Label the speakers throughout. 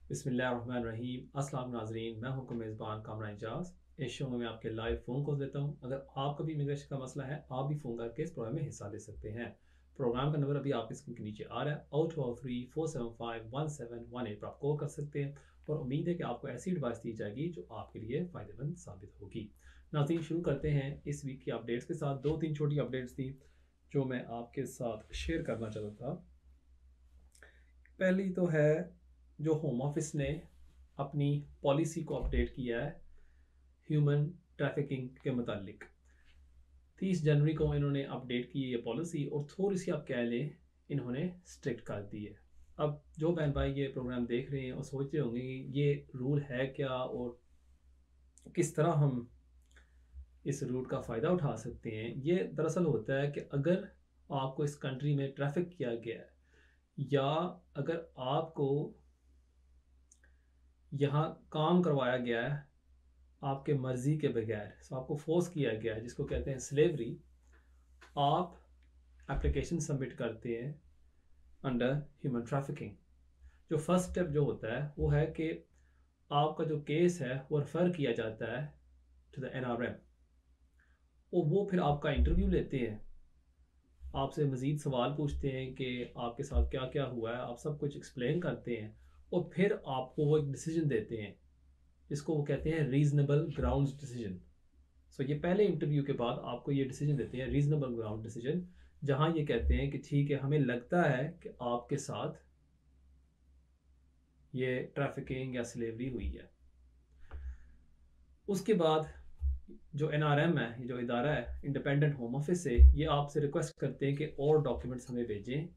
Speaker 1: बिस्मिल्लाहिर्रहमानिर्रहीम। अस्सलाम नाज़रीन, मैं हूं मेज़बान कामरान एजाज। इस शो में मैं आपके लाइव फ़ोन कॉल देता हूं। अगर आपका भी इमिग्रेशन का मसला है, आप भी फ़ोन करके इस प्रोग्राम में हिस्सा ले सकते हैं। प्रोग्राम का नंबर अभी आपकी स्क्रीन के नीचे आ रहा है। 0203-475-1718 पर आप कॉल कर सकते हैं और उम्मीद है कि आपको ऐसी एडवाइस दी जाएगी जो आपके लिए फ़ायदेमंद साबित होगी। नाज़रीन, शुरू करते हैं इस वीक की अपडेट्स के साथ। दो तीन छोटी अपडेट्स थी जो मैं आपके साथ शेयर करना चाहता था। पहली तो है, जो होम ऑफिस ने अपनी पॉलिसी को अपडेट किया है ह्यूमन ट्रैफिकिंग के मुतालिक। 30 जनवरी को इन्होंने अपडेट की ये पॉलिसी और थोड़ी सी आप कह लें इन्होंने स्ट्रिक्ट कर दी है। अब जो बहन भाई ये प्रोग्राम देख रहे हैं और सोच रहे होंगे कि ये रूल है क्या और किस तरह हम इस रूट का फ़ायदा उठा सकते हैं, ये दरअसल होता है कि अगर आपको इस कंट्री में ट्रैफिक किया गया है या अगर आपको यहाँ काम करवाया गया है आपके मर्ज़ी के बगैर, सो आपको फोर्स किया गया है, जिसको कहते हैं स्लेवरी, आप एप्लीकेशन सबमिट करते हैं अंडर ह्यूमन ट्रैफिकिंग। जो फर्स्ट स्टेप जो होता है वो है कि आपका जो केस है वो रेफ़र किया जाता है टू द NRM और वो फिर आपका इंटरव्यू लेते हैं, आपसे मज़ीद सवाल पूछते हैं कि आपके साथ क्या क्या हुआ है, आप सब कुछ एक्सप्लेन करते हैं और फिर आपको वो एक डिसीजन देते हैं जिसको वो कहते हैं रीज़नेबल ग्राउंड्स डिसीजन। सो ये पहले इंटरव्यू के बाद आपको ये डिसीजन देते हैं, रीज़नेबल ग्राउंड डिसीजन, जहाँ ये कहते हैं कि ठीक है, हमें लगता है कि आपके साथ ये ट्रैफिकिंग या स्लेवरी हुई है। उसके बाद जो NRM है, ये जो इदारा है इंडिपेंडेंट होम ऑफिस से, ये आपसे रिक्वेस्ट करते हैं कि और डॉक्यूमेंट्स हमें भेजें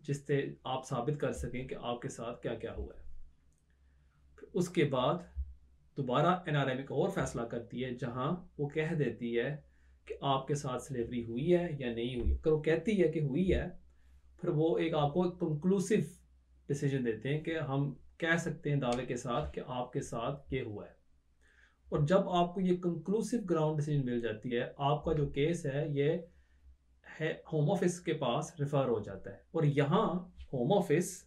Speaker 1: जिससे आप साबित कर सकें कि आपके साथ क्या क्या हुआ है। फिर उसके बाद दोबारा NRM एक और फैसला करती है जहां वो कह देती है कि आपके साथ स्लेवरी हुई है या नहीं हुई। अगर वो कहती है कि हुई है, फिर वो एक आपको कंक्लूसिव डिसीजन देते हैं कि हम कह सकते हैं दावे के साथ कि आपके साथ ये हुआ है। और जब आपको ये कंक्लूसिव ग्राउंड डिसीजन मिल जाती है, आपका जो केस है ये है होम ऑफिस के पास रेफर हो जाता है। और यहाँ होम ऑफिस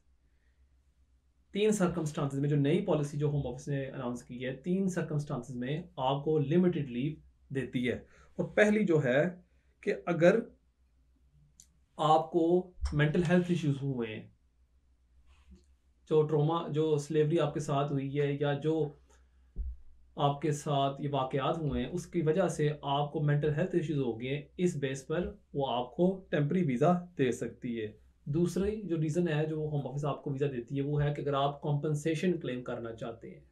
Speaker 1: तीन सर्कमस्टांसिस में, जो नई पॉलिसी जो होम ऑफिस ने अनाउंस की है, तीन सर्कमस्टांसिस में आपको लिमिटेड लीव देती है। और पहली जो है कि अगर आपको मेंटल हेल्थ इश्यूज हुए हैं, जो ट्रोमा, जो स्लेवरी आपके साथ हुई है या जो आपके साथ ये वाकयात हुए हैं उसकी वजह से आपको मेंटल हेल्थ इश्यूज हो गए, इस बेस पर वो आपको टेम्परी वीज़ा दे सकती है। दूसरी जो रीज़न है जो होम ऑफिस आपको वीज़ा देती है वो है कि अगर आप कॉम्पनसेशन क्लेम करना चाहते हैं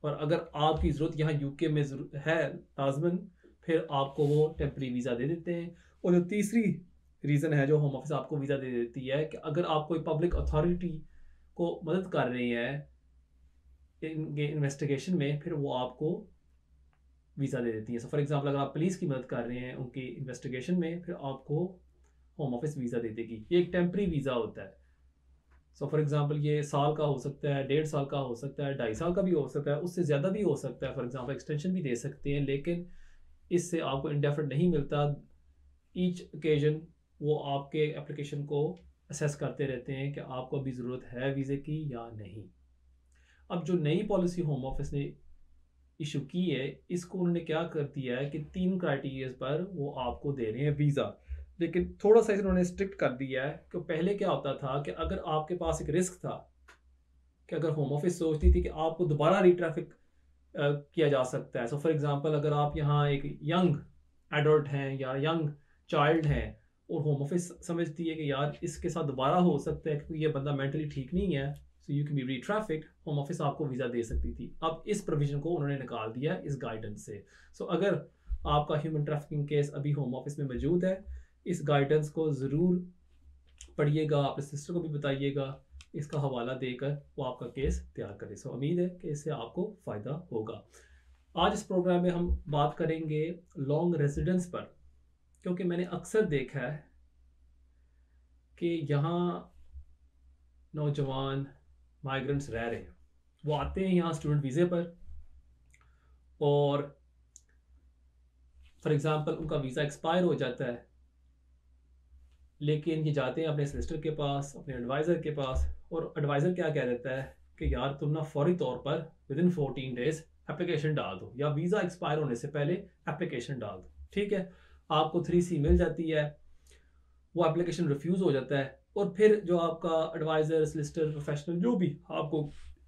Speaker 1: और अगर आपकी ज़रूरत यहाँ यूके में है लाजमन, फिर आपको वो टेम्परी वीज़ा दे देते हैं। और जो तीसरी रीज़न है जो होम ऑफिस आपको वीज़ा दे देती है कि अगर आप कोई पब्लिक अथॉरिटी को मदद कर रही है इनके इन्वेस्टिगेशन में, फिर वो आपको वीज़ा दे देती है। सो फॉर एग्जांपल अगर आप पुलिस की मदद कर रहे हैं उनकी इन्वेस्टिगेशन में, फिर आपको होम ऑफिस वीज़ा दे देगी। ये एक टेम्परी वीज़ा होता है। सो फॉर एग्जांपल ये साल का हो सकता है, 1.5 साल का हो सकता है, 2.5 साल का भी हो सकता है, उससे ज़्यादा भी हो सकता है। फॉर एग्जांपल एक्सटेंशन भी दे सकते हैं, लेकिन इससे आपको इंडेफिनिट नहीं मिलता। ईच ओकेजन वो आपके एप्लीकेशन को असेस करते रहते हैं कि आपको अभी ज़रूरत है वीज़े की या नहीं। अब जो नई पॉलिसी होम ऑफिस ने इशू की है, इसको उन्होंने क्या कर दिया है कि 3 क्राइटेरियाज पर वो आपको दे रहे हैं वीज़ा। लेकिन थोड़ा सा इन्होंने स्ट्रिक्ट कर दिया है कि पहले क्या होता था कि अगर आपके पास एक रिस्क था कि अगर होम ऑफिस सोचती थी कि आपको दोबारा रीट्रैफिक किया जा सकता है। सो फॉर एग्जांपल अगर आप यहाँ एक यंग एडल्ट हैं या यंग चाइल्ड हैं और होम ऑफिस समझती है कि यार इसके साथ दोबारा हो सकता है क्योंकि ये बंदा मेंटली ठीक नहीं है, so you can be retrafficked, Home Office आपको वीज़ा दे सकती थी। अब इस प्रोविजन को उन्होंने निकाल दिया इस गाइडेंस से। सो अगर आपका ह्यूमन ट्रैफिकिंग केस अभी होम ऑफिस में मौजूद है, इस गाइडेंस को ज़रूर पढ़िएगा, अपने सिस्टर को भी बताइएगा, इसका हवाला देकर वो आपका केस तैयार करे। सो उम्मीद है कि इससे आपको फ़ायदा होगा। आज इस प्रोग्राम में हम बात करेंगे लॉन्ग रेजिडेंस पर, क्योंकि मैंने अक्सर देखा है कि यहाँ नौजवान माइग्रेंट्स रह रहे हैं, वो आते हैं यहाँ स्टूडेंट वीज़े पर और फॉर एग्ज़ाम्पल उनका वीज़ा एक्सपायर हो जाता है, लेकिन ये जाते हैं अपने सिस्टर के पास, अपने एडवाइज़र के पास, और एडवाइज़र क्या कह देता है कि यार तुम ना फौरी तौर पर विद इन 14 डेज एप्लीकेशन डाल दो, या वीज़ा एक्सपायर होने से पहले एप्लीकेशन डाल दो। ठीक है, आपको 3C मिल जाती है, वो एप्लीकेशन रिफ्यूज़ हो जाता है, और फिर जो आपका एडवाइज़र, सलिसिटर, प्रोफेशनल जो भी आपको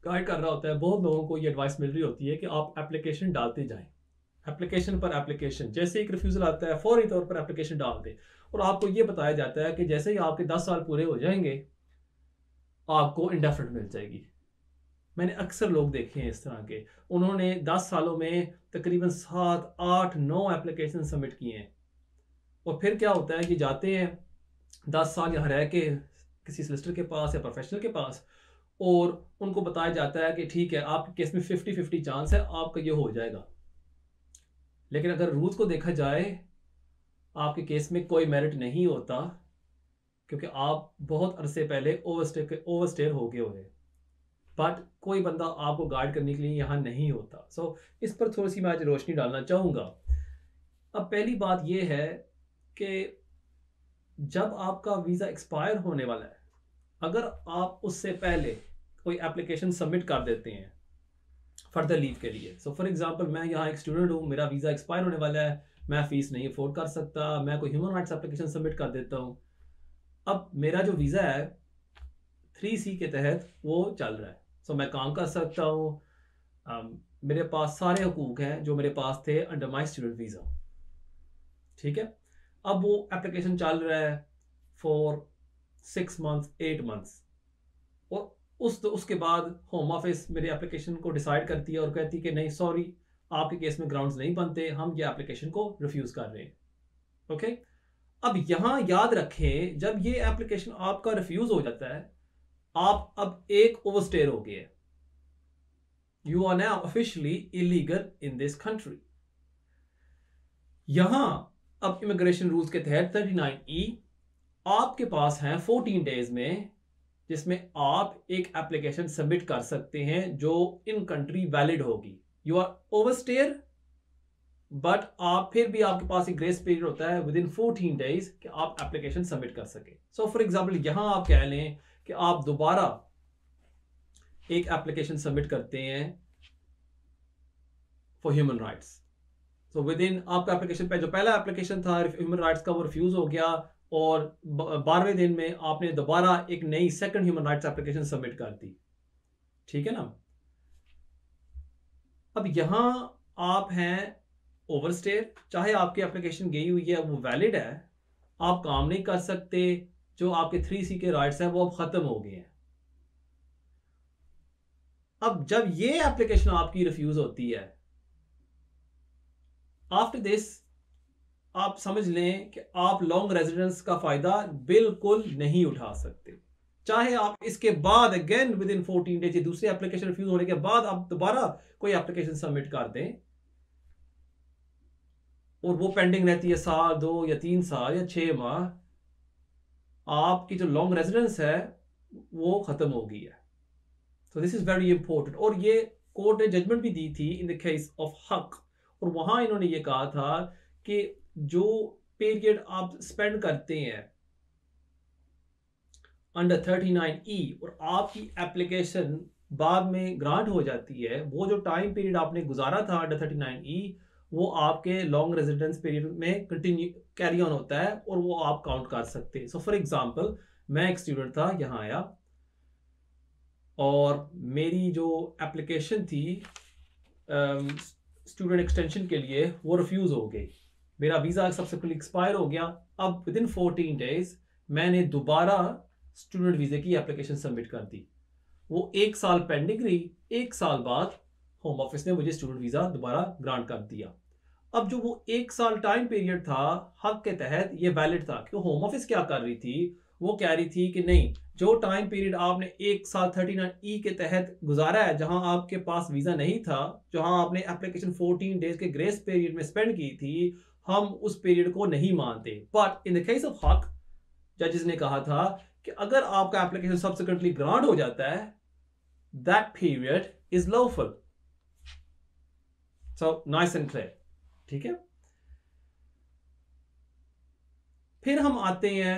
Speaker 1: गाइड कर रहा होता है, बहुत लोगों को ये एडवाइस मिल रही होती है कि आप एप्लीकेशन डालते जाएं, एप्लीकेशन पर एप्लीकेशन। जैसे एक रिफ्यूज़ल आता है फौरी तौर पर एप्लीकेशन डाल दें, और आपको ये बताया जाता है कि जैसे ही आपके 10 साल पूरे हो जाएंगे आपको इंडेफिनिट मिल जाएगी। मैंने अक्सर लोग देखे हैं इस तरह के, उन्होंने 10 सालों में तकरीबन 7, 8, 9 एप्लीकेशन सबमिट किए हैं, और फिर क्या होता है कि जाते हैं 10 साल यहाँ रह के किसी सलिसिटर के पास या प्रोफेशनल के पास, और उनको बताया जाता है कि ठीक है आपके केस में 50-50 चांस है आपका ये हो जाएगा। लेकिन अगर रूल्स को देखा जाए, आपके केस में कोई मेरिट नहीं होता, क्योंकि आप बहुत अरसे पहले ओवरस्टेयर हो गए हुए, बट कोई बंदा आपको गाइड करने के लिए यहाँ नहीं होता। सो इस पर थोड़ी सी मैं आज रोशनी डालना चाहूँगा। अब पहली बात यह है कि जब आपका वीज़ा एक्सपायर होने वाला है, अगर आप उससे पहले कोई एप्लीकेशन सबमिट कर देते हैं फर्दर लीव के लिए, सो फॉर एग्जांपल मैं यहाँ एक स्टूडेंट हूँ, मेरा वीज़ा एक्सपायर होने वाला है, मैं फ़ीस नहीं अफोर्ड कर सकता, मैं कोई ह्यूमन राइट्स एप्लीकेशन सबमिट कर देता हूँ। अब मेरा जो वीज़ा है 3C के तहत वो चल रहा है, सो मैं काम कर सकता हूँ, मेरे पास सारे हुकूक हैं जो मेरे पास थे अंडर माई स्टूडेंट वीज़ा। ठीक है, अब वो एप्लीकेशन चल रहा है फॉर 6 मंथ्स, 8 मंथ्स, और उसके बाद होम ऑफिस मेरे एप्लीकेशन को डिसाइड करती है और कहती है कि नहीं सॉरी, आपके केस में ग्राउंड्स नहीं बनते, हम ये एप्लीकेशन को रिफ्यूज कर रहे हैं। ओके, अब यहां याद रखें, जब ये एप्लीकेशन आपका रिफ्यूज हो जाता है, आप अब एक ओवरस्टेयर हो गए, you are now officially illegal in this country. यहां अब इमिग्रेशन रूल्स के तहत 39E आपके पास हैं 14 डेज में, जिसमें आप एक एप्लीकेशन सबमिट कर सकते हैं जो इन कंट्री वैलिड होगी। यू आर ओवरस्टेयर, बट आप फिर भी आपके पास एक ग्रेस पीरियड होता है विद इन 14 डेज कि आप एप्लीकेशन सबमिट कर सके। सो फॉर एग्जाम्पल यहां आप कह लें कि आप दोबारा एक एप्लीकेशन सबमिट करते हैं for human rights, so with in आपका एप्लीकेशन पे जो पहला एप्लीकेशन था ह्यूमन राइट्स का वो रिफ्यूज हो गया, और 12वें दिन में आपने दोबारा एक नई second human rights application submit कर दी। ठीक है ना, अब यहां आप हैं ओवरस्टेयर, चाहे आपकी एप्लीकेशन गई हुई है वो वैलिड है, आप काम नहीं कर सकते, जो आपके 3C के राइट्स हैं वो अब खत्म हो गए हैं। अब जब ये एप्लीकेशन आपकी रिफ्यूज होती है, आफ्टर दिस आप समझ लें कि आप लॉन्ग रेजिडेंस का फायदा बिल्कुल नहीं उठा सकते, चाहे आप इसके बाद अगेन विद इन 14 डेज दूसरी एप्लीकेशन रिफ्यूज होने के बाद आप दोबारा कोई एप्लीकेशन सबमिट कर दें, और वो पेंडिंग रहती है साल, 2 या 3 साल या 6 माह, आपकी जो लॉन्ग रेजिडेंस है वो खत्म हो गई है। So this is very important, और ये कोर्ट ने जजमेंट भी दी थी इन द केस ऑफ हक, और वहां इन्होंने ये कहा था कि जो पीरियड आप स्पेंड करते हैं अंडर 39E और आपकी एप्लीकेशन बाद में ग्रांट हो जाती है, वो जो टाइम पीरियड आपने गुजारा था अंडर 39E वो आपके लॉन्ग रेजिडेंस पीरियड में कंटिन्यू कैरी ऑन होता है, और वो आप काउंट कर सकते हैं। सो फॉर एग्जांपल मैं एक स्टूडेंट था, यहाँ आया और मेरी जो एप्लीकेशन थी स्टूडेंट एक्सटेंशन के लिए वो रिफ्यूज हो गई, मेरा वीज़ा सब्सिक्वेंटली एक्सपायर हो गया। अब विद इन 14 डेज मैंने दोबारा स्टूडेंट वीज़े की एप्लीकेशन सबमिट कर दी, वो 1 साल पेंडिंग रही, 1 साल बाद होम ऑफिस ने मुझे स्टूडेंट वीज़ा दोबारा ग्रांट कर दिया। अब जो वो 1 साल टाइम पीरियड था हक के तहत ये वैलिड था, क्योंकि होम ऑफिस क्या कर रही थी, वो कह रही थी कि नहीं, जो टाइम पीरियड आपने 1 साल 39E के तहत गुजारा है, जहां आपके पास वीज़ा नहीं था, जहां आपने एप्लीकेशन 14 डेज के ग्रेस पीरियड में स्पेंड की थी, हम उस पीरियड को नहीं मानते। But in the case of हक जजेस ने कहा था कि अगर आपका एप्लीकेशन सब्सिक्वेंटली ग्रांट हो जाता है, that period is lawful. So nice and clear. ठीक है, फिर हम आते हैं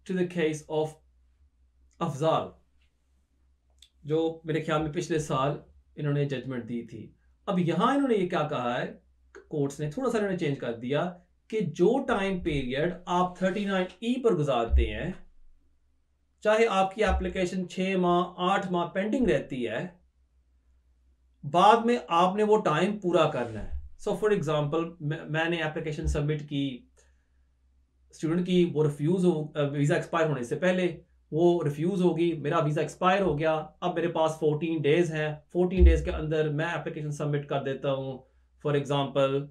Speaker 1: to the case of Afzal. जो मेरे ख्याल में पिछले साल इन्होंने जजमेंट दी थी। अब यहाँ इन्होंने ये क्या कहा है, कोर्ट्स ने थोड़ा सा इन्होंने चेंज कर दिया कि जो टाइम पीरियड आप 39E पर गुजारते हैं, चाहे आपकी एप्लीकेशन 6 माह 8 माह पेंडिंग रहती है, बाद में आपने वो टाइम पूरा करना है। सो फॉर एग्जांपल मैंने एप्लीकेशन सबमिट की स्टूडेंट की, वो रिफ्यूज हो, वीज़ा एक्सपायर होने से पहले वो रिफ्यूज होगी, मेरा वीज़ा एक्सपायर हो गया, अब मेरे पास 14 डेज हैं, 14 डेज के अंदर मैं एप्लीकेशन सबमिट कर देता हूँ फॉर एग्जांपल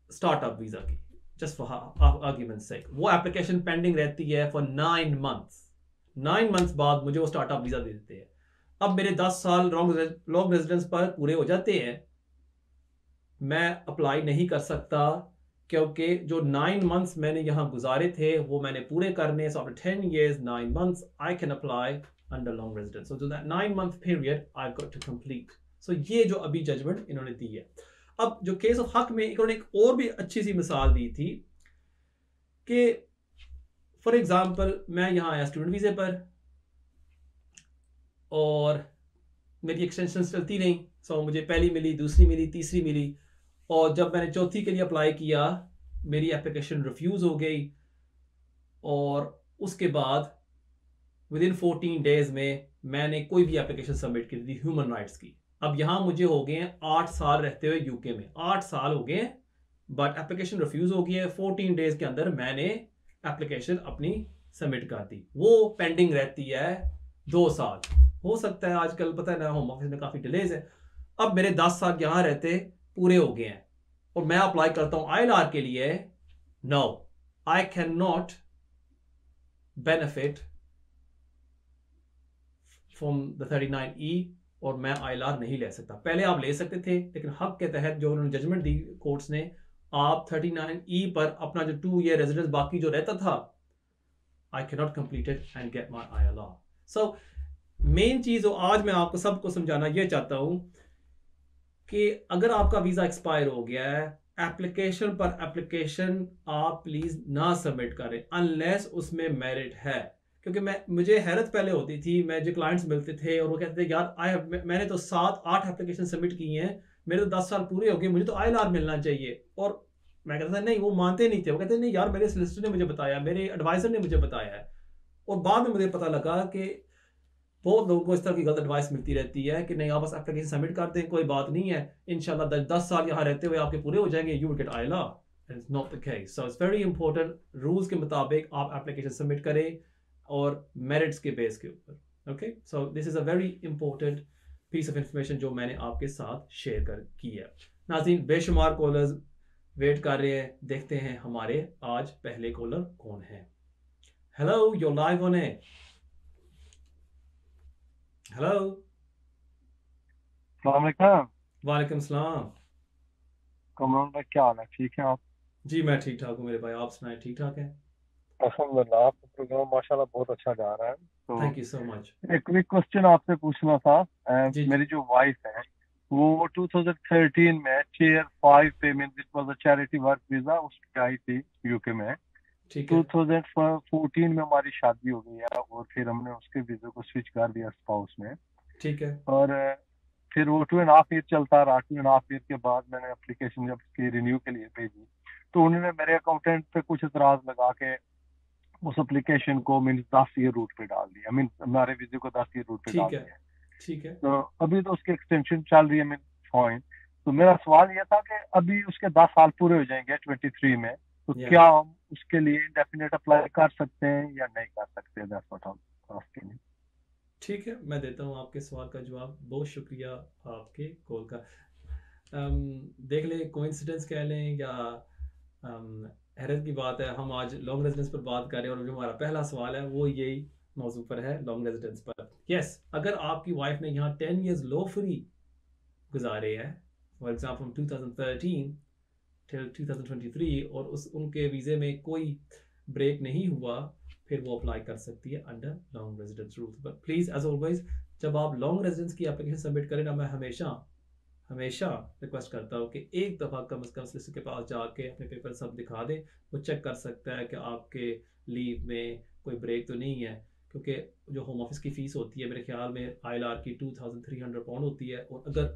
Speaker 1: स्टार्टअप वीज़ा की, जस्ट फॉर आर्ग्यूमेंट्स सेक। वो एप्लीकेशन पेंडिंग रहती है फॉर 9 मंथ्स, 9 मंथ्स बाद मुझे वो स्टार्टअप वीज़ा दे देते हैं। अब मेरे 10 साल लॉन्ग रेजिडेंस पर पूरे हो जाते हैं, मैं अप्लाई नहीं कर सकता क्योंकि जो 9 मंथ्स मैंने यहाँ गुजारे थे वो मैंने पूरे करने। So after 10 years 9 months I can apply under long residence. So that 9 month period I got to complete. So ये जो अभी जजमेंट इन्होंने दी है। अब जो केस ऑफ हक में इन्होंने एक और भी अच्छी सी मिसाल दी थी कि फॉर एग्जांपल मैं यहाँ आया स्टूडेंट वीज़े पर और मेरी एक्सटेंशन चलती रही। सो मुझे पहली मिली, दूसरी मिली, तीसरी मिली, और जब मैंने चौथी के लिए अप्लाई किया मेरी एप्लीकेशन रिफ्यूज़ हो गई, और उसके बाद विद इन 14 डेज में मैंने कोई भी एप्लीकेशन सबमिट की थी ह्यूमन राइट्स की। अब यहाँ मुझे हो गए हैं 8 साल रहते हुए यूके में, 8 साल हो गए, बट एप्लीकेशन रिफ्यूज़ हो गई है। 14 डेज के अंदर मैंने एप्लीकेशन अपनी सबमिट कर दी, वो पेंडिंग रहती है 2 साल। हो सकता है आजकल पता है ना, होम ऑफिस में काफ़ी डिलेज है। अब मेरे 10 साल यहाँ रहते पूरे हो गए हैं और मैं अप्लाई करता हूँ ILR के लिए। No, I can not benefit from the 39E और मैं ILR नहीं ले सकता। पहले आप ले सकते थे, लेकिन हक के तहत जो उन्होंने जजमेंट दी कोर्ट्स ने, आप 39E पर अपना जो 2 year रेजिडेंस बाकी जो रहता था, आई can not complete it and get my ILR। So main चीज आज मैं आपको सबको समझाना ये चाहता हूं कि अगर आपका वीजा एक्सपायर हो गया है, एप्लीकेशन पर एप्लीकेशन आप प्लीज ना सबमिट करें अनलेस उसमें मेरिट है। क्योंकि मुझे हैरत पहले होती थी, मैं जो क्लाइंट्स मिलते थे और वो कहते थे यार मैंने तो 7-8 एप्लीकेशन सबमिट की हैं, मेरे तो 10 साल पूरे हो गए, मुझे तो ILR मिलना चाहिए। और मैं कहता था नहीं, वो मानते नहीं थे। वो कहते नहीं यार, मेरे सोलिसिटर ने मुझे बताया, मेरे एडवाइजर ने मुझे बताया है। और बाद में मुझे पता लगा कि बहुत लोगों को इस तरह की गलत एडवाइस मिलती रहती है कि नहीं, आप बस एप्लीकेशन सबमिट कर दें, कोई बात नहीं है, इंशाल्लाह 10 साल यहाँ रहते हुए आपके पूरे हो जाएंगे, you will get ILR। It's not the case. So it's very important, rules के मुताबिक आप एप्लीकेशन सबमिट करें और मेरिट्स के बेस के ऊपर। Okay, so this is a very important piece of information जो मैंने आपके साथ शेयर की है। नाज़रीन, बेशुमार कॉलर्स वेट कर रहे हैं, देखते हैं हमारे आज पहले कॉलर कौन है। हेलो, यू लाइव ऑन है। हेलो। वालेकुम सलाम।
Speaker 2: कमरान भाई, क्या हाल है? ठीक है आप?
Speaker 1: जी मैं ठीक ठाक हूँ मेरे भाई, आप सुनाए, ठीक ठाक है?
Speaker 2: अल्हम्दुलिल्लाह, आपका प्रोग्राम माशाल्लाह बहुत अच्छा जा रहा है। तो
Speaker 1: थैंक यू सो मच।
Speaker 2: एक क्विक क्वेश्चन आपसे पूछना था।
Speaker 1: जी
Speaker 2: मेरी जो वाइफ है वो 2013 में Tier 5 पे, means it was a charity work visa, उस पे आई थी यूके में।
Speaker 1: ठीक है।
Speaker 2: 2014 में हमारी शादी हो गई है और फिर हमने उसके वीजे को स्विच कर दिया स्पाउस में।
Speaker 1: ठीक है।
Speaker 2: और फिर वो 2.5 ईयर चलता रहा। 2.5 ईयर के बाद मैंने एप्लीकेशन जब उसकी रिन्यू के लिए भेजी, तो उन्होंने मेरे अकाउंटेंट पे कुछ एतराज लगा के उस एप्लीकेशन को मीन 10 ईयर रूट पे डाल दिया। मीन हमारे वीजे को 10 ईयर रूट पे
Speaker 1: ठीक
Speaker 2: डाल
Speaker 1: है।
Speaker 2: दिया।
Speaker 1: ठीक है।
Speaker 2: तो अभी तो उसकी एक्सटेंशन चल रही है, मीन फाइन। तो मेरा सवाल ये था कि अभी उसके 10 साल पूरे हो जाएंगे 23 में, तो
Speaker 1: या
Speaker 2: क्या हम उसके लिए इंडेफिनेट अप्लाई कर सकते हैं या नहीं कर सकते? That's what I asking.
Speaker 1: ठीक है, मैं देता हूँ आपके सवाल का जवाब। बहुत शुक्रिया आपके कॉल का। देख लें, कोइंसिडेंस कह लें या हैरत की बात है, हम आज लॉन्ग रेजिडेंस पर बात कर रहे हैं और जो हमारा पहला सवाल है वो यही मौजू पर है, लॉन्ग रेजिडेंस पर। यस, अगर आपकी वाइफ ने यहाँ 10 years लॉ फ्री गुजारे हैं, फॉर एग्जाम्पल 2013 टिल 2023, और उनके वीज़े में कोई ब्रेक नहीं हुआ, फिर वो अप्लाई कर सकती है under long residence rules. But please as always, जब आप लॉन्ग रेजिडेंस की एप्लीकेशन सबमिट करें ना, मैं हमेशा हमेशा रिक्वेस्ट करता हूँ कि एक दफ़ा कम से कम solicitor के पास जाके अपने पेपर सब दिखा दें। वो चेक कर सकता है कि आपके लीव में कोई ब्रेक तो नहीं है, क्योंकि जो होम ऑफिस की फ़ीस होती है मेरे ख्याल में ILR की £2300 होती है, और अगर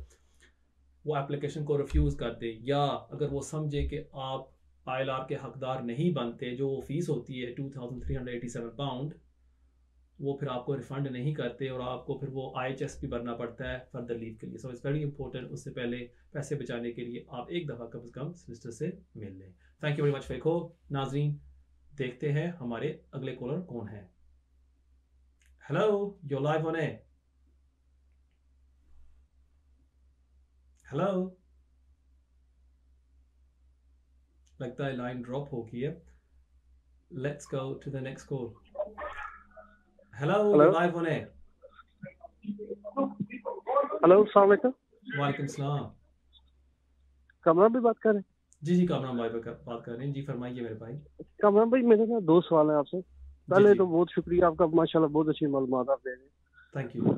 Speaker 1: वो एप्लीकेशन को रिफ्यूज़ कर दे या अगर वो समझे कि आप ILR के हकदार नहीं बनते, जो फ़ीस होती है £2387, वो फिर आपको रिफ़ंड नहीं करते और आपको फिर वो IHS भी भरना पड़ता है फर्दर लीव के लिए। सो इट्स वेरी इंपॉर्टेंट, उससे पहले पैसे बचाने के लिए आप एक दफ़ा कम से कम सोलिसिटर से मिल लें। थैंक यू वेरी मच फेको। नाजरीन, देखते हैं हमारे अगले कॉलर कौन है। Hello, you live on air. Hello, लगता है लाइन ड्रॉप हो गई है। Let's go to the next call. Hello, you live on air.
Speaker 2: Hello, अस्सलाम वालेकुम।
Speaker 1: वालेकुम सलाम।
Speaker 2: कमरान भाई बात कर रहे हैं?
Speaker 1: जी कामरान भाई बात कर रहे हैं जी, फरमाइए मेरे भाई।
Speaker 2: कमरान भाई, मेरे ना 2 सवाल है आपसे। पहले
Speaker 1: जी
Speaker 2: तो बहुत शुक्रिया आपका, माशाल्लाह बहुत अच्छी मालूमात आप दे रहे हैं।
Speaker 1: Thank you.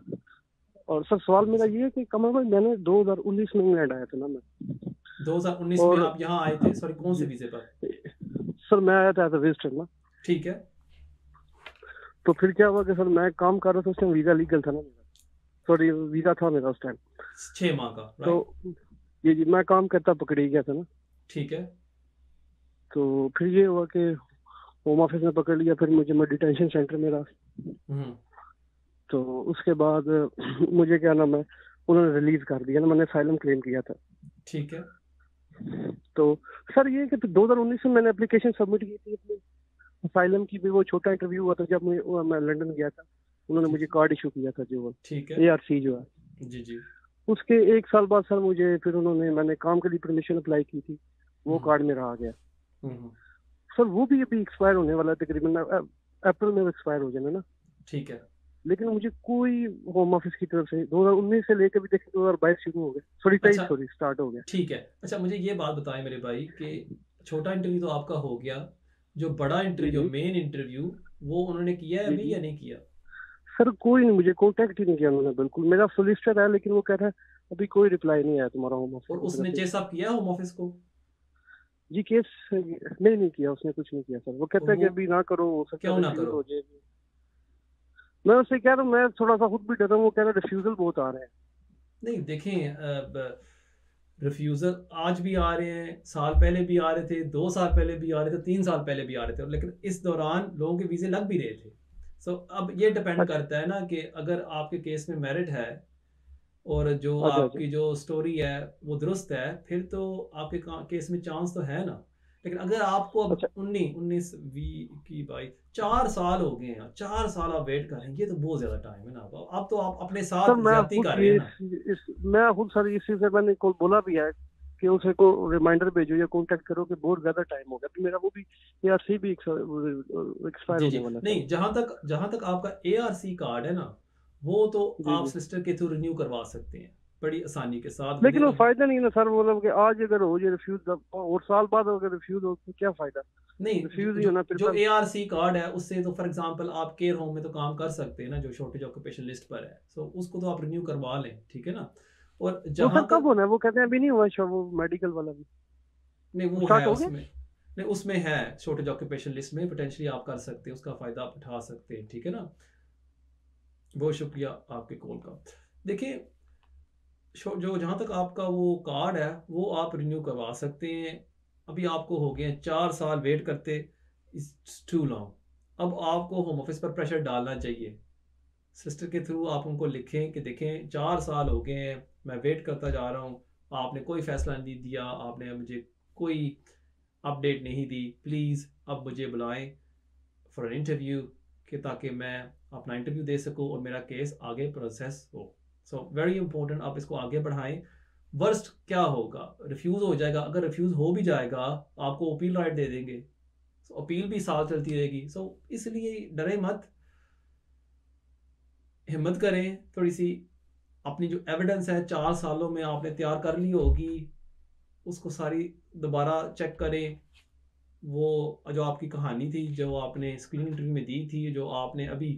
Speaker 2: और सर सवाल मेरा ये है कि कमरान भाई, मैंने 2019 में इंग्लैंड आया था ना मैं।
Speaker 1: 2019 में
Speaker 2: और
Speaker 1: आप यहाँ आए थे? सॉरी, कौन से वीज़े पर?
Speaker 2: सर मैं आया था एज अ विजिटर ना।
Speaker 1: ठीक है।
Speaker 2: तो फिर क्या हुआ कि सर मैं काम कर रहा था उस टाइम, वीजा लीगल था ना मेरा, सॉरी वीजा था मेरा उस टाइम।
Speaker 1: 6 माह का,
Speaker 2: तो
Speaker 1: राइट?
Speaker 2: जी मैं काम करता पकड़ी गया था ना।
Speaker 1: ठीक है।
Speaker 2: तो फिर ये हुआ कि होम ऑफिस में पकड़ लिया, फिर मैं डिटेंशन सेंटर में रहा। तो उसके बाद मुझे क्या नाम है, उन्होंने रिलीज कर दिया ना, मैंने असाइलम क्लेम किया था।
Speaker 1: ठीक है।
Speaker 2: तो सर ये कि 2019 में मैंने एप्लीकेशन सबमिट की थी अपनी असाइलम की भी। वो छोटा इंटरव्यू हुआ था जब मैं लंदन गया था, उन्होंने मुझे कार्ड इशू किया था जो
Speaker 1: ठीक है।
Speaker 2: ARC जो है।
Speaker 1: जी।
Speaker 2: उसके 1 साल बाद सर मुझे फिर मैंने काम के लिए परमिशन अप्लाई की थी, वो कार्ड मेरा आ गया। सर वो भी अभी एक्सपायर होने वाला है, तकरीबन अप्रैल में एक्सपायर हो जाना ना।
Speaker 1: ठीक है।
Speaker 2: लेकिन मुझे कोई होम ऑफिस की तरफ से 2019 से लेकर भी देखिए 2022 शुरू हो गया, सॉरी 23 स्टार्ट हो गया।
Speaker 1: ठीक है। अच्छा, मुझे ये बात बताएं मेरे भाई कि छोटा इंटरव्यू तो आपका हो गया, जो बड़ा इंटरव्यू, मेन इंटरव्यू, वो उन्होंने किया है अभी या नहीं किया?
Speaker 2: सर कोई नहीं, मुझे कांटेक्ट ही नहीं किया उन्होंने बिल्कुल। मेरा सोलिसिटर है लेकिन वो कह रहा है अभी कोई रिप्लाई नहीं आया तुम्हारा होम ऑफिस।
Speaker 1: और उसने चेस अप किया होम ऑफिस को?
Speaker 2: जी केस नहीं किया, उसने कुछ नहीं किया सर। वो कहता है कि अभी ना करो, हो सकता है रिफ्यूज हो जाएगी। मैं उससे कह रहा हूँ, मैं थोड़ा सा खुद भी डर रहा हूँ, वो कह रहा है रिफ्यूजल बहुत आ रहे हैं।
Speaker 1: नहीं देखें, रिफ्यूज़ल आज भी आ रहे हैं, साल पहले भी आ रहे थे, 2 साल पहले भी आ रहे थे, 3 साल पहले भी आ रहे थे, लेकिन इस दौरान लोगों के वीज़े लग भी रहे थे। सो अब ये डिपेंड करता है ना कि अगर आपके केस में मेरिट है और जो आपकी जो स्टोरी है वो दुरुस्त है, फिर तो आपके केस में चांस तो है ना। लेकिन अगर आपको अब 19 की 22 4 साल हो गए हैं, 4 साल आप वेट कर रहे हैं, ये तो बहुत ज़्यादा टाइम है ना। अब तो आप अपने साथ ज्यादती कर रहे हैं ना।
Speaker 2: मैं खुद सर इसी से मैंने बोला भी है कि उसे को रिमाइंडर भेजो या कांटेक्ट करो कि बहुत ज्यादा टाइम हो गया। तो मेरा वो भी ARC भी एक्सपायर होने वाला है।
Speaker 1: नहीं, जहां तक आपका ARC कार्ड है ना, वो तो आप सिस्टर के थ्रू रिन्यू करवा सकते हैं बड़ी आसानी के साथ।
Speaker 2: लेकिन वो फायदा नहीं है ना सर, मतलब कि आज अगर हो जाए रिफ्यूज और साल बाद अगर रिफ्यूज हो तो क्या फायदा?
Speaker 1: नहीं,
Speaker 2: रिफ्यूज ही होना।
Speaker 1: जो ARC कार्ड है उससे तो फॉर एग्जांपल आप केयर होम में तो काम कर सकते हैं ना, जो शॉर्टेज ऑक्यूपेशन लिस्ट पर है। सो उसको तो आप रिन्यू करवा लें, ठीक है ना। और जहां
Speaker 2: कब होना है वो कहते हैं अभी नहीं हुआ वो मेडिकल वाला भी।
Speaker 1: नहीं, वो है उसमें, नहीं उसमें है शॉर्टेज ऑक्यूपेशन लिस्ट में, पोटेंशियली आप कर सकते हैं, उसका फायदा आप उठा सकते हैं, ठीक है ना। बहुत शुक्रिया आपके कॉल का। देखिए, जो जहाँ तक आपका वो कार्ड है वो आप रिन्यू करवा सकते हैं। अभी आपको हो गए 4 साल वेट करते, इट्स टू लॉन्ग। अब आपको होम ऑफिस पर प्रेशर डालना चाहिए, सिस्टर के थ्रू आप उनको लिखें कि देखें 4 साल हो गए हैं, मैं वेट करता जा रहा हूँ, आपने कोई फैसला नहीं दिया, आपने मुझे कोई अपडेट नहीं दी, प्लीज़ अब मुझे बुलाएं फॉर एन इंटरव्यू, कि ताकि मैं अपना इंटरव्यू दे सकूं और मेरा केस आगे प्रोसेस हो। सो वेरी इंपॉर्टेंट, आप इसको आगे बढ़ाएं। वर्स्ट क्या होगा, रिफ्यूज़ हो जाएगा। अगर रिफ्यूज़ हो भी जाएगा, आपको अपील राइट दे देंगे, सो अपील भी साल चलती रहेगी। सो इसलिए डरे मत, हिम्मत करें थोड़ी सी। अपनी जो एविडेंस है 4 सालों में आपने तैयार कर ली होगी, उसको सारी दोबारा चेक करें। वो जो आपकी कहानी थी, जो आपने स्क्रीन इंटरव्यू में दी थी, जो आपने अभी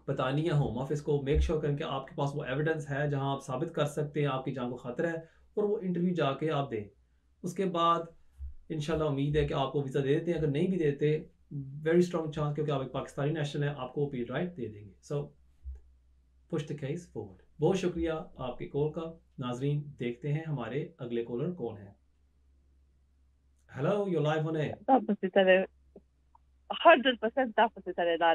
Speaker 1: बतानी है होम ऑफिस को, मेक श्योर करें कि आपके पास वो एविडेंस है जहां आप साबित कर सकते हैं आपकी जान को खतरा है, और वो इंटरव्यू जाके आप दें। उसके बाद इंशाल्लाह उम्मीद है कि आपको वीज़ा दे देते हैं। अगर नहीं भी देते, वेरी स्ट्रॉन्ग चांस, क्योंकि आप एक पाकिस्तानी नेशनल हैं, आपको अपील राइट दे देंगे। सो पुश द केस फॉरवर्ड। बहुत शुक्रिया आपके कॉल का। नाजरीन देखते हैं हमारे अगले कॉलर कौन है। Hello, you live on air.
Speaker 3: 100% tapas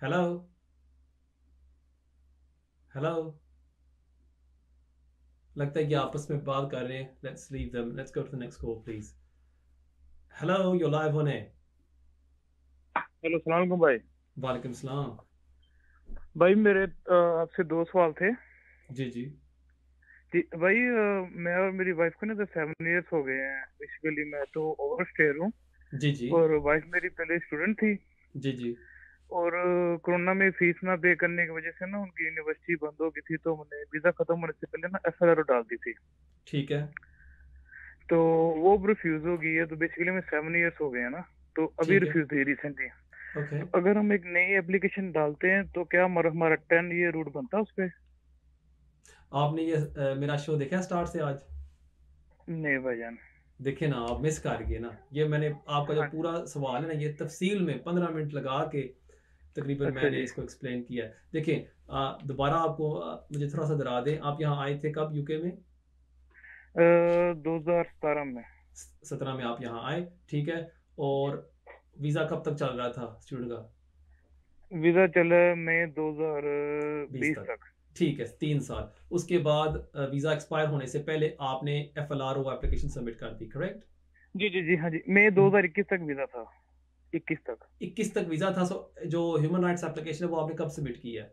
Speaker 1: hello hello, लगता है कि आपस में बात कर रहे हैं। Let's leave them, let's go to the next call please. Hello, you live on air.
Speaker 2: Hello अस्सलाम वालेकुम भाई।
Speaker 1: वालेकुम सलाम।
Speaker 2: भाई मेरे आपसे 2 सवाल थे।
Speaker 1: जी जी
Speaker 2: जी भाई, मैं और मेरी वाइफ को ना तो 7 इयर्स हो गए हैं। बेसिकली मैं तो ओवर स्टेयर हूँ
Speaker 1: जी जी
Speaker 2: और वाइफ मेरी पहले स्टूडेंट थी,
Speaker 1: जी जी
Speaker 2: और कोरोना में फीस ना पे करने की वजह से ना उनकी यूनिवर्सिटी बंद हो गई थी, तो हमने वीजा खत्म होने से पहले ना एफआईआर डाल दी थी,
Speaker 1: ठीक है
Speaker 2: तो वो रिफ्यूज हो गई है। तो बेसिकली मैं 7 इयर्स हो गए हैं ना, तो अभी
Speaker 1: ठीक है
Speaker 2: रिफ्यूज हुई रिसेंटली।
Speaker 1: ओके।
Speaker 2: तो अगर हम एक नई एप्लीकेशन डालते हैं तो क्या हमारा 10 ईयर रूट बनता है उस पर?
Speaker 1: आपने ये मेरा शो देखा स्टार्ट से आज?
Speaker 2: नहीं भाईजान।
Speaker 1: देखे ना, आप मिस कर गए ना। ये मैंने आपका जो
Speaker 2: हाँ जी।
Speaker 1: पूरा सवाल है ना, ये तफसील में 15 मिनट लगा के तकरीबन
Speaker 2: अच्छा
Speaker 1: मैंने
Speaker 2: जी।
Speaker 1: इसको एक्सप्लेन किया है। देखिए, दोबारा आपको मुझे थोड़ा सा डरा दें। आप यहाँ आए थे कब यूके में?
Speaker 2: 2017 में।
Speaker 1: 17 में आप यहाँ आए, ठीक है। और वीज़ा कब तक चल रहा था स्टूडेंट का?
Speaker 2: वीजा चला मई
Speaker 1: 20
Speaker 2: 2020
Speaker 1: तक,
Speaker 2: तक।
Speaker 1: ठीक है, 3 साल। उसके बाद वीज़ा एक्सपायर होने से पहले आपने FLRO एप्लीकेशन सबमिट कर दी, करेक्ट?
Speaker 2: जी जी जी हाँ जी, मई 2021 तक वीजा था। 21 तक
Speaker 1: 21 तक वीज़ा था। सो जो ह्यूमन राइट्स एप्लीकेशन है वो आपने कब सबमिट की है?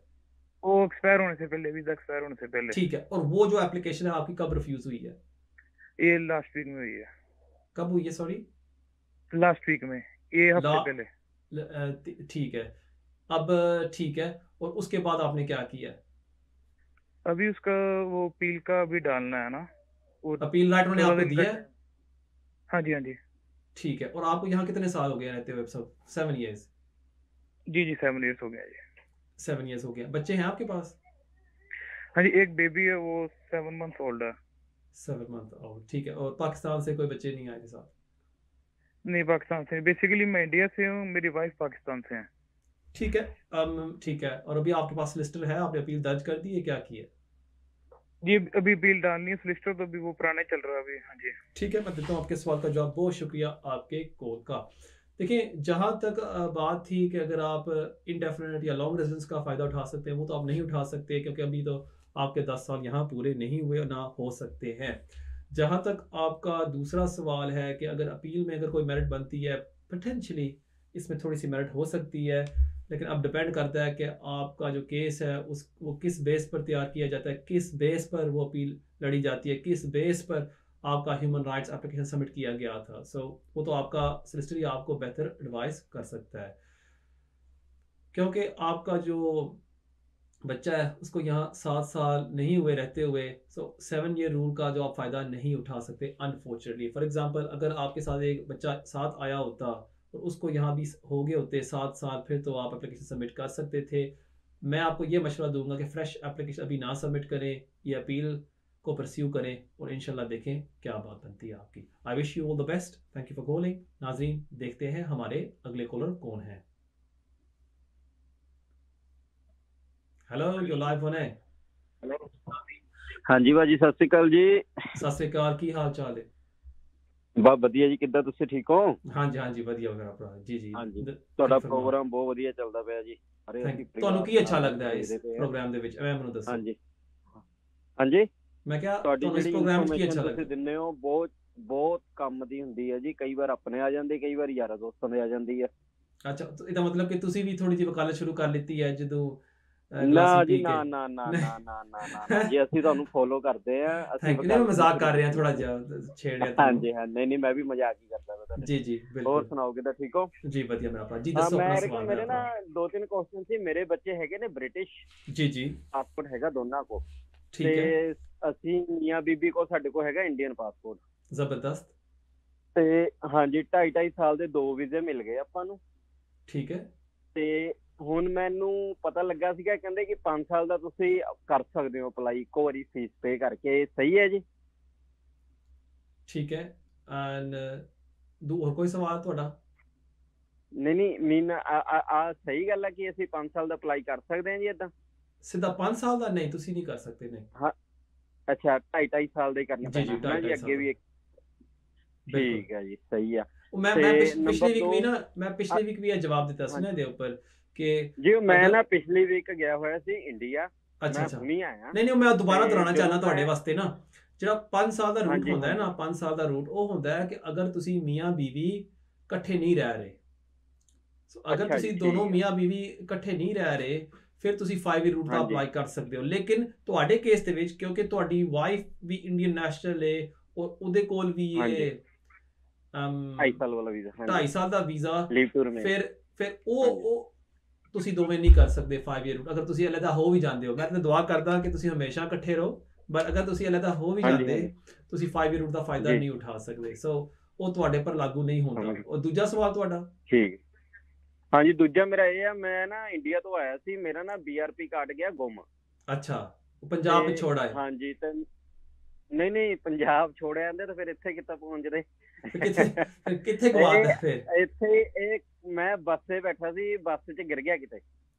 Speaker 2: वो एक्सपायर होने से पहले, वीजा एक्सपायर होने से पहले।
Speaker 1: ठीक है। और वो जो एप्लीकेशन है आपकी कब रिफ्यूज़ हुई है?
Speaker 2: ये लास्ट वीक में हुई है।
Speaker 1: कब हुई है, सॉरी?
Speaker 2: लास्ट वीक में, ये
Speaker 1: ला
Speaker 2: हफ्ते पहले।
Speaker 1: ठीक है। अब ठीक है, और उसके बाद आपने क्या किया?
Speaker 2: अभी उसका वो अपील का भी डालना है ना, वो
Speaker 1: अपील राइट उन्होंने
Speaker 2: 14
Speaker 1: आपको
Speaker 2: दिन का
Speaker 1: दिया है?
Speaker 2: टाइम। हाँ जी हाँ जी।
Speaker 1: ठीक है। और आपको यहाँ कितने साल हो गए रहते हुए? सब 7 ईयर्स?
Speaker 2: जी जी 7 इयर्स हो गया जी।
Speaker 1: 7 ईयर्स हो गया। बच्चे हैं आपके पास?
Speaker 2: हाँ जी, एक बेबी है, वो 7 मंथ ओल्ड है।
Speaker 1: 7 मंथ ओल्ड, ठीक है। और पाकिस्तान से कोई बच्चे नहीं आए थे साथ?
Speaker 2: नहीं, पाकिस्तान से। बेसिकली मैं इंडिया से हूँ, मेरी वाइफ पाकिस्तान से है।
Speaker 1: ठीक है। ठीक है। और अभी आपके पास लिस्टर है? आपने अपील दर्ज कर दी है, क्या किया?
Speaker 2: जी अभी अपील डालनी है, सोलिसिटर तो अभी वो पुराने चल रहा है अभी। हाँ जी।
Speaker 1: ठीक है, मैं देता हूँ आपके सवाल का जवाब। बहुत शुक्रिया आपके कॉल का। देखिए, जहाँ तक बात थी कि अगर आप इंडेफिनिट या लॉन्ग रेजिडेंस का फ़ायदा उठा सकते हैं, वो तो आप नहीं उठा सकते, क्योंकि अभी तो आपके 10 साल यहाँ पूरे नहीं हुए, ना हो सकते हैं। जहाँ तक आपका दूसरा सवाल है कि अगर अपील में अगर कोई मेरिट बनती है, पोटेंशली इसमें थोड़ी सी मेरिट हो सकती है, लेकिन अब डिपेंड करता है कि आपका जो केस है उस वो किस बेस पर तैयार किया जाता है, किस बेस पर वो अपील लड़ी जाती है, किस बेस पर आपका ह्यूमन राइट्स एप्लीकेशन सबमिट किया गया था। वो तो आपका सोलिसिटर ही आपको बेहतर एडवाइस कर सकता है, क्योंकि आपका जो बच्चा है उसको यहाँ 7 साल नहीं हुए रहते हुए 7 ईयर रूल का जो आप फ़ायदा नहीं उठा सकते अनफॉर्चुनेटली। फॉर एग्जांपल, अगर आपके साथ एक बच्चा साथ आया होता और उसको यहाँ भी हो गए होते 7 साल, फिर तो आप एप्लीकेशन सबमिट कर सकते थे। मैं आपको ये मशवरा दूंगा कि फ्रेश एप्लीकेशन अभी ना सबमिट करें, ये अपील को परस्यू करें और इंशाल्लाह देखें क्या बात बनती है आपकी। I wish you all the best. Thank you for calling. नाजरीन देखते हैं हमारे अगले कॉलर कौन है। हेलो, यू लाइव ऑन है।
Speaker 4: हाँ जी भाजी, सत श्री अकाल जी।
Speaker 1: सत श्री अकाल, की हाल चाल है?
Speaker 4: बहुत ਵਧੀਆ ਜੀ, ਕਿੱਦਾਂ ਤੁਸੀਂ ਠੀਕ ਹੋ?
Speaker 1: ਹਾਂਜੀ ਵਧੀਆ ਮੇਰਾ ਭਰਾ ਜੀ।
Speaker 4: ਹਾਂਜੀ, ਤੁਹਾਡਾ ਪ੍ਰੋਗਰਾਮ ਬਹੁਤ ਵਧੀਆ ਚੱਲਦਾ ਪਿਆ ਜੀ।
Speaker 1: ਤੁਹਾਨੂੰ ਕੀ ਅੱਛਾ ਲੱਗਦਾ ਹੈ ਇਸ ਪ੍ਰੋਗਰਾਮ ਦੇ ਵਿੱਚ, ਮੈਨੂੰ ਦੱਸੋ।
Speaker 4: ਹਾਂਜੀ ਹਾਂਜੀ,
Speaker 1: ਮੈਂ ਕਿਹਾ
Speaker 4: ਤੁਹਾਡੀ
Speaker 1: ਤੁਹਾਨੂੰ ਇਸ
Speaker 4: ਜਿਹੜੀ
Speaker 1: ਪ੍ਰੋਗਰਾਮ ਵਿੱਚ ਕੀ
Speaker 4: ਇਨਫੋਰਮੇਸ਼ਨ
Speaker 1: ਅੱਛਾ
Speaker 4: ਤੁਸੀਂ
Speaker 1: ਲੱਗਦਾ?
Speaker 4: ਦਿੰਦੇ ਹੋ ਬਹੁਤ ਕੰਮ ਦੀ ਹੁੰਦੀ ਹੈ ਜੀ। ਕਈ ਵਾਰ ਆਪਣੇ ਆ ਜਾਂਦੀ, ਕਈ ਵਾਰ ਯਾਰਾਂ ਦੋਸਤਾਂ ਦੇ ਆ ਜਾਂਦੀ ਹੈ।
Speaker 1: ਅੱਛਾ, ਇਹਦਾ ਮਤਲਬ ਕਿ ਤੁਸੀਂ ਵੀ ਥੋੜੀ ਜਿਹੀ ਵਕਾਲਤ ਸ਼ੁਰੂ ਕਰ ਲਿੱਤੀ ਹੈ ਜਦੋਂ
Speaker 4: ਨਾ ਜੀ ਨਾ ਨਾ ਨਾ ਨਾ ਨਾ ਨਾ ਜੀ, ਅਸੀਂ ਤੁਹਾਨੂੰ ਫੋਲੋ ਕਰਦੇ ਆ। ਅਸੀਂ
Speaker 1: ਮੈਂ ਮਜ਼ਾਕ ਕਰ ਰਿਹਾ, ਥੋੜਾ ਜਿਹਾ ਛੇੜਿਆ ਤੁਹਾਨੂੰ।
Speaker 4: ਹਾਂਜੀ ਹਾਂ, ਨਹੀਂ ਮੈਂ ਵੀ ਮਜ਼ਾਕ ਹੀ ਕਰਦਾ ਮੈਂ ਤੁਹਾਡੇ।
Speaker 1: ਜੀ ਬਿਲਕੁਲ।
Speaker 4: ਹੋਰ ਸੁਣਾਓ, ਕਿੱਦਾਂ ਠੀਕ ਹੋ?
Speaker 1: ਜੀ ਵਧੀਆ ਮੇਰਾ ਭਰਾ ਜੀ, ਦੱਸੋ ਆਪਣਾ ਸਵਾਲ।
Speaker 4: ਮੇਰੇ ਨਾ 2-3 ਕੁਐਸਚਨ ਸੀ। ਮੇਰੇ ਬੱਚੇ ਹੈਗੇ ਨੇ ਬ੍ਰਿਟਿਸ਼
Speaker 1: ਜੀ
Speaker 4: ਪਾਸਪੋਰਟ ਹੈਗਾ ਦੋਨਾਂ ਕੋਲ,
Speaker 1: ਠੀਕ ਹੈ।
Speaker 4: ਤੇ ਅਸੀਂ ਮੀਆਂ ਬੀਬੀ ਕੋਲ, ਸਾਡੇ ਕੋਲ ਹੈਗਾ ਇੰਡੀਅਨ ਪਾਸਪੋਰਟ।
Speaker 1: ਜ਼ਬਰਦਸਤ।
Speaker 4: ਤੇ ਹਾਂਜੀ 2.5 ਸਾਲ ਦੇ 2 ਵੀਜ਼ੇ ਮਿਲ ਗਏ ਆਪਾਂ ਨੂੰ।
Speaker 1: ਠੀਕ ਹੈ।
Speaker 4: ਤੇ ਹੁਣ ਮੈਨੂੰ ਪਤਾ ਲੱਗਾ ਸੀਗਾ, ਕਹਿੰਦੇ ਕਿ 5 ਸਾਲ ਦਾ ਤੁਸੀਂ ਕਰ ਸਕਦੇ ਹੋ ਅਪਲਾਈ ਇੱਕੋ ਵਾਰੀ ਫੀਸ ਪੇ ਕਰਕੇ। ਸਹੀ ਹੈ ਜੀ?
Speaker 1: ਠੀਕ ਹੈ। ਐਂਡ ਹੋਰ ਕੋਈ ਸਵਾਲ ਤੁਹਾਡਾ?
Speaker 4: ਨਹੀਂ ਮੀਨ ਆ ਸਹੀ ਗੱਲ ਹੈ ਕਿ ਅਸੀਂ 5 ਸਾਲ ਦਾ ਅਪਲਾਈ ਕਰ ਸਕਦੇ ਹਾਂ ਜੀ ਏਦਾਂ?
Speaker 1: ਸਿੱਧਾ 5 ਸਾਲ ਦਾ ਨਹੀਂ, ਤੁਸੀਂ ਨਹੀਂ ਕਰ ਸਕਦੇ, ਨਹੀਂ।
Speaker 4: ਹਾਂ, ਅੱਛਾ 2.5 ਸਾਲ ਦਾ ਹੀ ਕਰਨਾ
Speaker 1: ਜੀ ਜੀ,
Speaker 4: ਪੈਣਾ ਹੈ ਨਾ ਜੀ,
Speaker 1: 2.5
Speaker 4: ਅੱਗੇ
Speaker 1: ਸਾਲ
Speaker 4: ਵੀ
Speaker 1: ਬਿਲਕੁਲ।
Speaker 4: ਠੀਕ ਹੈ ਜੀ, ਸਹੀ ਆ।
Speaker 1: ਮੈਂ
Speaker 4: ਤੇ
Speaker 1: ਪਿਛਲੇ ਵੀਕ
Speaker 4: ਨੰਬਰ
Speaker 1: ਵੀ
Speaker 4: 2
Speaker 1: ਨਾ, ਮੈਂ ਪਿਛਲੇ ਵੀਕ ਵੀ ਇਹ ਜਵਾਬ ਦਿੱਤਾ ਸੀ ਨਾ ਇਹਦੇ ਉੱਪਰ ਕਿ
Speaker 4: ਜੀ ਮੈਂ
Speaker 1: ਅਗਰ
Speaker 4: ਨਾ ਪਿਛਲੀ ਵੀਕ ਗਿਆ ਹੋਇਆ ਸੀ ਇੰਡੀਆ,
Speaker 1: ਅੱਛਾ
Speaker 4: ਮੈਂ
Speaker 1: ਅੱਛਾ,
Speaker 4: ਹੁਣੀ ਆਇਆ।
Speaker 1: ਨਹੀਂ ਮੈਂ ਦੁਬਾਰਾ
Speaker 4: ਤੇ
Speaker 1: ਦੁਹਰਾਉਣਾ ਚਾਹਨਾ
Speaker 4: ਜਦੋਂ
Speaker 1: ਤੁਹਾਡੇ
Speaker 4: ਮੈਂ
Speaker 1: ਵਾਸਤੇ ਨਾ, ਜਿਹੜਾ 5 ਸਾਲ ਦਾ ਰੂਟ
Speaker 4: ਹਾਂਜੀ
Speaker 1: ਹੁੰਦਾ ਹੈ ਨਾ,
Speaker 4: ਹਾਂਜੀ
Speaker 1: 5 ਸਾਲ ਦਾ ਰੂਟ ਉਹ ਹੁੰਦਾ ਹੈ ਕਿ ਅਗਰ ਤੁਸੀਂ ਮੀਆਂ ਬੀਵੀ ਇਕੱਠੇ ਨਹੀਂ ਰਹਿ ਰਹੇ, ਅਗਰ
Speaker 4: ਅੱਛਾ ਜੀ,
Speaker 1: ਤੁਸੀਂ ਦੋਨੋਂ
Speaker 4: ਠੀਕ ਆ।
Speaker 1: ਮੀਆਂ ਬੀਵੀ ਇਕੱਠੇ ਨਹੀਂ ਰਹਿ ਰਹੇ, ਫਿਰ ਤੁਸੀਂ 5 ਈਅਰ ਰੂਟ ਦਾ
Speaker 4: ਹਾਂਜੀ
Speaker 1: ਅਪਲਾਈ ਕਰ ਸਕਦੇ ਹੋ। ਲੇਕਿਨ ਤੁਹਾਡੇ ਕੇਸ ਦੇ ਵਿੱਚ ਕਿਉਂਕਿ ਤੁਹਾਡੀ ਵਾਈਫ ਵੀ ਇੰਡੀਅਨ ਨੈਸ਼ਨਲ ਹੈ ਔਰ ਉਹਦੇ ਕੋਲ ਵੀ
Speaker 4: ਹਾਂਜੀ
Speaker 1: ਇਹ
Speaker 4: 2.5 ਸਾਲ ਵਾਲਾ ਵੀਜ਼ਾ, ਹਾਂਜੀ
Speaker 1: 2.5 ਸਾਲ ਦਾ ਵੀਜ਼ਾ,
Speaker 4: ਲੀਵ ਟੂ ਰਿਮੇਨ।
Speaker 1: ਫਿਰ
Speaker 4: ਹਾਂਜੀ
Speaker 1: ਉਹ ਤੁਸੀਂ ਦੋਵੇਂ ਨਹੀਂ ਕਰ ਸਕਦੇ 5 ਈਅਰ ਰੂਟ। ਅਗਰ ਤੁਸੀਂ ਅਲੱਗਾ ਹੋ ਵੀ ਜਾਂਦੇ ਹੋ, ਮੈਂ ਤਾਂ ਦੁਆ ਕਰਦਾ ਕਿ ਤੁਸੀਂ ਹਮੇਸ਼ਾ ਇਕੱਠੇ ਰਹੋ, ਬਟ ਅਗਰ ਤੁਸੀਂ ਅਲੱਗਾ ਹੋ ਵੀ
Speaker 4: ਹਾਂਜੀ
Speaker 1: ਜਾਂਦੇ,
Speaker 4: ਹਾਂਜੀ
Speaker 1: ਤੁਸੀਂ 5 ਈਅਰ ਰੂਟ ਦਾ ਫਾਇਦਾ
Speaker 4: ਜੀ
Speaker 1: ਨਹੀਂ ਉਠਾ ਸਕਦੇ। ਸੋ ਉਹ ਤੁਹਾਡੇ ਪਰ ਲਾਗੂ ਨਹੀਂ ਹੁੰਦਾ।
Speaker 4: ਸਮਝ
Speaker 1: ਔਰ ਦੂਜਾ ਸਵਾਲ ਤੁਹਾਡਾ?
Speaker 4: ਠੀਕ। ਹਾਂਜੀ ਦੂਜਾ ਮੇਰਾ ਇਹ ਆ, ਮੈਂ ਨਾ ਇੰਡੀਆ ਤੋਂ ਆਇਆ ਸੀ, ਮੇਰਾ ਨਾ BRP ਕਾਰਡ ਗਿਆ ਗੁੰਮ।
Speaker 1: ਅੱਛਾ, ਉਹ ਪੰਜਾਬ ਵਿੱਚ
Speaker 4: ਤੇ
Speaker 1: ਛੋੜ ਆਏ?
Speaker 4: ਹਾਂਜੀ ਤੇ ਨਹੀਂ ਪੰਜਾਬ ਛੋੜਿਆ ਜਾਂਦੇ ਤਾਂ ਫਿਰ ਇੱਥੇ ਕਿੱਦਾਂ ਪਹੁੰਚਦੇ?
Speaker 1: ਫਿਰ ਕਿੱਥੇ ਗਵਾਤਾ ਫਿਰ?
Speaker 4: ਇੱਥੇ ਇਹ ਮੈਂ ਬੱਸ ਤੇ ਬੈਠਾ ਸੀ, ਬੱਸ 'ਚ ਗਿਰ ਗਿਆ ਕਿਤੇ।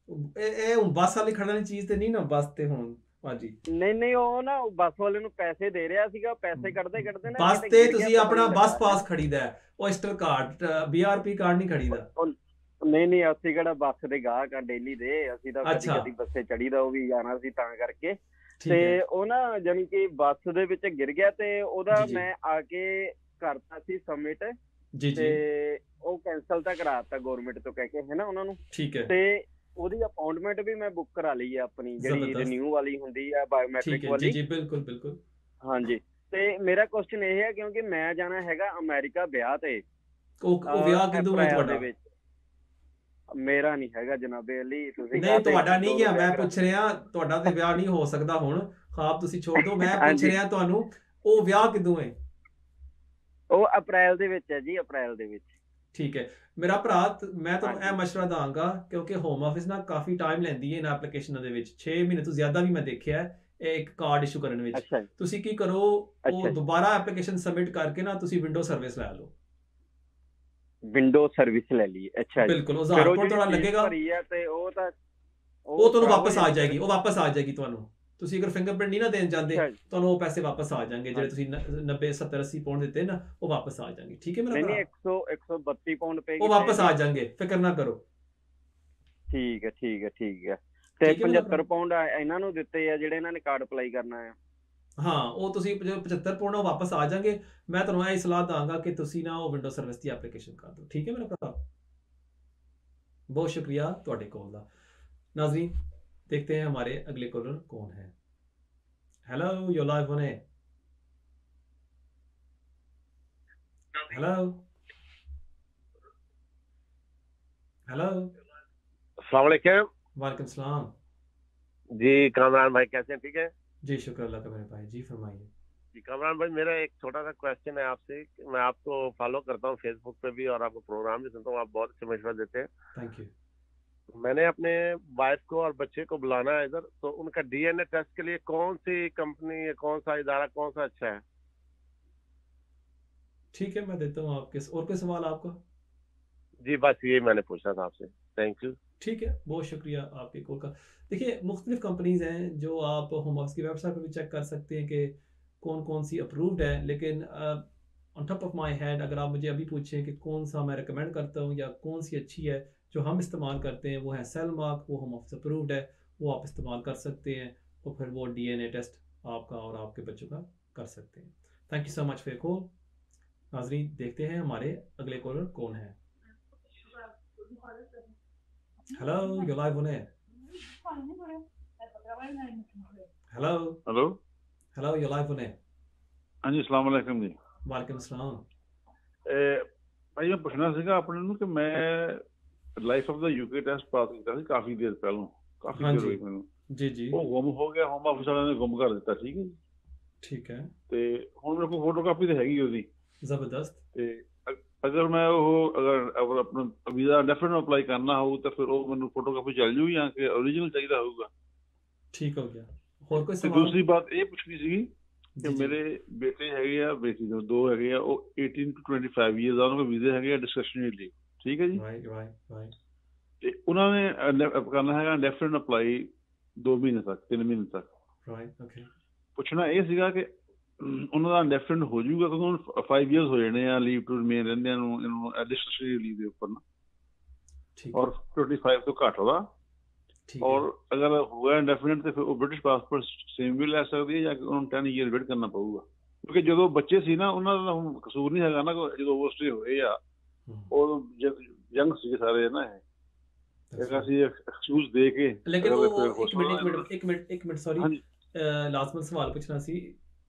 Speaker 1: ਇਹ ਹੁਣ ਬੱਸ ਵਾਲੀ ਖੜਨ ਵਾਲੀ ਚੀਜ਼ ਤੇ ਨਹੀਂ ਨਾ, ਬੱਸ ਤੇ ਹੁਣ ਭਾਜੀ।
Speaker 4: ਨਹੀਂ ਉਹ ਨਾ ਬੱਸ ਵਾਲੇ ਨੂੰ ਪੈਸੇ ਦੇ ਰਿਹਾ ਸੀਗਾ, ਪੈਸੇ ਕੱਢਦੇ ਨਾ
Speaker 1: ਬੱਸ
Speaker 4: ਕਿਤੇ
Speaker 1: ਤੇ
Speaker 4: ਗਿਰ ਗਿਆ,
Speaker 1: ਤੁਸੀਂ
Speaker 4: ਪਤਾ
Speaker 1: ਆਪਣਾ
Speaker 4: ਨਹੀਂ
Speaker 1: ਬੱਸ
Speaker 4: ਲੱਗਾ।
Speaker 1: ਪਾਸ ਖਰੀਦਾ ਹੈ, oyster ਕਾਰਡ, BRP ਕਾਰਡ ਨਹੀਂ ਖਰੀਦਾ।
Speaker 4: ਨਹੀਂ ਅਸੀਂ ਕਿਹੜਾ ਬੱਸ ਦੇ ਗਾਹਕ ਆ ਡੇਲੀ ਦੇ, ਅਸੀਂ ਤਾਂ ਕਦੀ
Speaker 1: ਅੱਛਾ
Speaker 4: ਕਦੀ ਬੱਸੇ ਚੜੀਦਾ, ਉਹ ਵੀ ਜਾਣਾ ਸੀ ਤਾਂ ਕਰਕੇ।
Speaker 1: ਠੀਕ ਹੈ
Speaker 4: ਤੇ ਉਹ ਨਾ ਜਾਣੀ ਕਿ ਬੱਸ ਦੇ ਵਿੱਚ ਗਿਰ ਗਿਆ, ਤੇ ਉਹਦਾ
Speaker 1: ਜੀ
Speaker 4: ਮੈਂ ਆ ਕੇ ਕਰਤਾ ਸੀ ਸਬਮਿਟ,
Speaker 1: ਜੀ
Speaker 4: ਤੇ ਉਹ ਕੈਂਸਲ ਤਾਂ ਕਰਾਤਾ ਗਵਰਨਮੈਂਟ ਤੋਂ ਕਹਿ ਕੇ, ਹੈ ਨਾ ਉਹਨਾਂ ਨੂੰ।
Speaker 1: ਠੀਕ ਹੈ,
Speaker 4: ਤੇ ਉਹਦੀ ਅਪਾਇੰਟਮੈਂਟ ਵੀ ਮੈਂ ਬੁੱਕ ਕਰਾ ਲਈ ਹੈ ਆਪਣੀ, ਜਿਹੜੀ
Speaker 1: ਜ਼ਬਰਦਸਤ।
Speaker 4: ਰਿਨਿਊ ਵਾਲੀ ਹੁੰਦੀ ਆ
Speaker 1: ਠੀਕ
Speaker 4: ਬਾਇਓਮੈਟ੍ਰਿਕ
Speaker 1: ਹੈ
Speaker 4: ਵਾਲੀ।
Speaker 1: ਜੀ ਬਿਲਕੁਲ।
Speaker 4: ਹਾਂਜੀ ਤੇ ਮੇਰਾ ਕੁਐਸਚਨ ਇਹ ਹੈ, ਕਿਉਂਕਿ ਮੈਂ ਜਾਣਾ ਹੈਗਾ ਅਮਰੀਕਾ ਵਿਆਹ ਤੇ
Speaker 1: ਉਹ ਵਿਆਹ ਕਿਦੋਂ ਹੈ
Speaker 4: ਅਪ੍ਰੈਲ
Speaker 1: ਤੁਹਾਡਾ?
Speaker 4: ਦੇ ਵਿੱਚ। ਮੇਰਾ ਨਹੀਂ ਹੈਗਾ ਜਨਾਬੇ ਅਲੀ, ਤੁਸੀਂ
Speaker 1: ਨਹੀਂ ਤੁਹਾਡਾ ਨਹੀਂ ਗਿਆ, ਮੈਂ ਪੁੱਛ ਰਿਹਾ ਤੁਹਾਡਾ ਤੇ ਵਿਆਹ ਨਹੀਂ ਹੋ ਸਕਦਾ ਹੁਣ, ਖਾਬ ਤੁਸੀਂ ਛੋੜ ਦਿਓ, ਮੈਂ ਪੁੱਛ
Speaker 4: ਹਾਂਜੀ
Speaker 1: ਰਿਹਾ ਤੁਹਾਨੂੰ ਉਹ ਵਿਆਹ ਕਿਦੋਂ ਹੈ?
Speaker 4: ਉਹ ਅਪ੍ਰੈਲ ਦੇ ਵਿੱਚ ਹੈ ਜੀ, ਅਪ੍ਰੈਲ ਦੇ ਵਿੱਚ।
Speaker 1: ਠੀਕ ਹੈ ਮੇਰਾ ਭਰਾ, ਮੈਂ ਤੁਹਾਨੂੰ ਇਹ
Speaker 4: ਹਾਂਜੀ
Speaker 1: ਮਸ਼ਵਰਾ ਦਾਂਗਾ ਕਿਉਂਕਿ ਹੋਮ ਆਫਿਸ ਨਾ ਕਾਫੀ ਟਾਈਮ ਲੈਂਦੀ ਹੈ ਇਹਨਾਂ ਐਪਲੀਕੇਸ਼ਨਾਂ ਦੇ ਵਿੱਚ, 6 ਮਹੀਨੇ ਤੋਂ ਜ਼ਿਆਦਾ ਵੀ ਮੈਂ ਦੇਖਿਆ ਇਹ ਇੱਕ ਕਾਰਡ ਇਸ਼ੂ ਕਰਨ ਵਿੱਚ।
Speaker 4: ਅੱਛਾ ਜੀ
Speaker 1: ਤੁਸੀਂ ਕੀ ਕਰੋ, ਉਹ
Speaker 4: ਅੱਛਾ ਜੀ
Speaker 1: ਦੁਬਾਰਾ ਐਪਲੀਕੇਸ਼ਨ ਸਬਮਿਟ ਕਰਕੇ ਨਾ ਤੁਸੀਂ ਵਿੰਡੋ ਸਰਵਿਸ ਲੈ ਲਓ।
Speaker 4: ਵਿੰਡੋ ਸਰਵਿਸ ਲੈ ਲਈ, ਅੱਛਾ ਜੀ।
Speaker 1: ਬਿਲਕੁਲ, ਉਹ
Speaker 4: ਫਿਰ
Speaker 1: 1000
Speaker 4: ਉਹ
Speaker 1: ਰੁਪਏ
Speaker 4: ਜਿਹੜੀ
Speaker 1: ਥੋੜਾ
Speaker 4: ਫੀਸ
Speaker 1: ਲੱਗੇਗਾ,
Speaker 4: ਭਰੀ ਹੈ ਤੇ ਉਹ ਤਾਂ
Speaker 1: ਉਹ ਤੁਹਾਨੂੰ
Speaker 4: ਖਰਾਬ ਹੋ
Speaker 1: ਵਾਪਸ ਆ
Speaker 4: ਜਾਣੀ ਫਿਰ।
Speaker 1: ਜਾਏਗੀ, ਉਹ ਵਾਪਸ ਆ ਜਾਏਗੀ ਤੁਹਾਨੂੰ। ਤੁਸੀਂ ਅਗਰ ਫਿੰਗਰਪ੍ਰਿੰਟ ਨਹੀਂ ਨਾ ਦੇਣ ਜਾਂਦੇ,
Speaker 4: ਅੱਛਾ ਜੀ
Speaker 1: ਤੁਹਾਨੂੰ ਉਹ ਪੈਸੇ ਵਾਪਸ ਆ ਜਾਣਗੇ ਜਿਹੜੇ
Speaker 4: ਹਾਂਜੀ।
Speaker 1: ਤੁਸੀਂ 90 70 80 ਪਾਉਂਡ ਦਿੱਤੇ ਨਾ, ਉਹ ਵਾਪਸ ਆ ਜਾਣਗੇ। ਠੀਕ ਹੈ ਮੇਰਾ
Speaker 4: ਨਹੀਂ
Speaker 1: ਭਰਾ,
Speaker 4: 132 ਪਾਉਂਡ ਪਏ
Speaker 1: ਉਹ ਵਾਪਸ ਆ ਜਾਣਗੇ, ਫਿਕਰ ਨਾ ਕਰੋ।
Speaker 4: ਠੀਕ ਹੈ ਤੇ
Speaker 1: ਠੀਕ ਹੈ ਮੇਰਾ
Speaker 4: 75
Speaker 1: ਭਰਾ।
Speaker 4: ਪਾਉਂਡ ਇਹਨਾਂ ਨੂੰ ਦਿੱਤੇ ਆ ਜਿਹੜੇ ਇਹਨਾਂ ਨੇ ਕਾਰਡ ਅਪਲਾਈ ਕਰਨਾ ਆ।
Speaker 1: ਹਾਂ ਉਹ ਤੁਸੀਂ 75 ਪਾਉਂਡ ਉਹ ਵਾਪਸ ਆ ਜਾਣਗੇ। ਮੈਂ ਤੁਹਾਨੂੰ ਇਹ ਸਲਾਹ ਦਾਂਗਾ ਕਿ ਤੁਸੀਂ ਨਾ ਉਹ ਵਿੰਡੋ ਸਰਵਿਸ ਦੀ ਐਪਲੀਕੇਸ਼ਨ ਕਰ ਦਿਓ। ਠੀਕ ਹੈ ਮੇਰਾ ਭਰਾ, बहुत शुक्रिया ਤੁਹਾਡੇ ਕੋਲ ਦਾ। नाज़रीन देखते हैं हमारे अगले कॉलर कौन है। Hello you live on air. Hello
Speaker 5: अस्सलाम वालेकुम।
Speaker 1: वालेकुम सलाम
Speaker 5: जी कामरान भाई कैसे हैं? ठीक है
Speaker 1: जी, शुक्र अल्लाह का मेरे भाई। जी फरमाइए।
Speaker 5: जी कामरान भाई, मेरा एक छोटा सा क्वेश्चन है आपसे। मैं आपको फॉलो करता हूँ फेसबुक पे भी और आपको प्रोग्राम भी सुनता हूँ, आप बहुत अच्छे मशवरा देते हैं।
Speaker 1: Thank you.
Speaker 5: मैंने अपने वाइफ को और बच्चे को बुलाना है इधर, तो उनका DNA टेस्ट के लिए कौन सी कंपनी, कौन सा इदारा, कौन सा अच्छा है?
Speaker 1: ठीक है मैं देता हूँ आपके, और कोई सवाल आपका?
Speaker 5: जी बस ये मैंने पूछना था आपसे, थैंक यू।
Speaker 1: ठीक है, बहुत शुक्रिया आपके कॉल का। देखिए मुख्तलिफ कंपनीज हैं जो आप होम ऑफिस की वेबसाइट पर भी चेक कर सकते हैं कि कौन कौन सी अप्रूव्ड है, लेकिन on top of my head अगर आप मुझे अभी पूछें कि कौन सा मैं रिकमेंड करता हूँ या कौन सी अच्छी है, जो हम इस्तेमाल करते हैं वो है सेलमार्क, वो होम ऑफिस अप्रूव्ड है, वो आप इस्तेमाल कर सकते हैं और फिर वो DNA टेस्ट आपका और आपके बच्चों का कर सकते हैं। Thank you so much for your call. नाज़रीन देखते हैं हमारे अगले कॉलर कौन है। Hello you live on air. Hello
Speaker 6: hello
Speaker 1: hello you live on air.
Speaker 6: हाँ जी अस्सलाम वालेकुम जी।
Speaker 1: वालेकुम सलाम।
Speaker 6: भाई मैं पुछना सीगा अपने ਨੂੰ ਕਿ ਮੈਂ life of the UK test pass ਕੀਤਾ ਸੀ ਕਾਫੀ ਦੇਰ ਪਹਿਲਾਂ, ਕਾਫੀ
Speaker 1: हाँ
Speaker 6: ਦੇਰ
Speaker 1: जी
Speaker 6: ਹੋਈ ਮੈਨੂੰ।
Speaker 1: जी जी
Speaker 6: ਉਹ ਗੁੰਮ ਹੋ ਗਿਆ, ਹੋਮ ਆਫਿਸ ਵਾਲਿਆਂ ਨੇ ਗੁੰਮ ਕਰ ਦਿੱਤਾ। ਠੀਕ ਹੈ ਜੀ।
Speaker 1: ठीक है
Speaker 6: ਤੇ ਹੁਣ ਮੇਰੇ ਕੋਲ ਫੋਟੋਕਾਪੀ ਤੇ ਹੈਗੀ ਉਹਦੀ।
Speaker 1: ज़बरदस्त।
Speaker 6: ਤੇ अगर मैं वो अगर अपना वीजा डेफिनेट अप्लाई करना हो तो फिर वो मैंने फोटोकॉपी चल जू या कि ओरिजिनल चाहिए होगा।
Speaker 1: ठीक हो गया। और कोई
Speaker 6: ਤੇ
Speaker 1: सवाल?
Speaker 6: ਦੂਸਰੀ ਬਾਤ ਇਹ ਪੁੱਛਣੀ ਸੀਗੀ ਕਿ
Speaker 1: जी जी
Speaker 6: ਮੇਰੇ ਬੇਟੇ ਹੈਗੇ ਆ, ਬੇਟੀ ਦੋ ਹੈਗੇ ਆ, ਉਹ 18 to 25 ਇਅਰਸ ਆ, ਉਹਨਾਂ ਕੋਲ ਵੀਜ਼ੇ ਹੈਗੇ ਆ ਡਿਸਕਸ਼ਨਰੀ ਲਈ, ਠੀਕ ਹੈ ਜੀ।
Speaker 1: राइट राइट राइट
Speaker 6: ਤੇ ਉਹਨਾਂ ਨੇ ਕਰਨਾ ਹੈਗਾ ਡੈਫੀਨਿਟ ਅਪਲਾਈ 2 ਮਹੀਨੇ ਤੱਕ, 3 ਮਹੀਨੇ ਤੱਕ।
Speaker 1: राइट ओके
Speaker 6: ਪੁੱਛਣਾ ਇਹ ਸੀਗਾ ਕਿ ਉਹਨਾਂ ਦਾ ਡੈਫੀਨਿਟ ਹੋ ਜਾਊਗਾ ਕਿਉਂਕਿ ਹੁਣ 5 ਇਅਰਸ ਹੋ ਜਾਣੇ ਆ ਲੀਵ ਟੂ ਰਿਮੇਨ ਰਹਿੰਦਿਆਂ ਨੂੰ, ਇਹਨੂੰ ਡਿਸਕਸ਼ਨਰੀ ਲੀਵ ਦੇ ਉੱਪਰ ਨਾ,
Speaker 1: ठीक
Speaker 6: ਔਰ 25 ਤੋਂ ਘੱਟ ਉਹਦਾ।
Speaker 1: ठीक
Speaker 6: और अगर हुआ इंडेफिनिट तो फिर वो ब्रिटिश पासपोर्ट सेम भी ले सकती है या उन्होंने 10 ईयर वेट करना पड़ेगा, क्योंकि जो बच्चे सी ना उन्होंने कसूर नहीं है ना, जो ओवरस्टे होए या और यंग सी सारे ना है एक ऐसी एक्सक्यूज दे के।
Speaker 1: लेकिन वो एक मिनट सॉरी लास्ट सवाल पूछना सी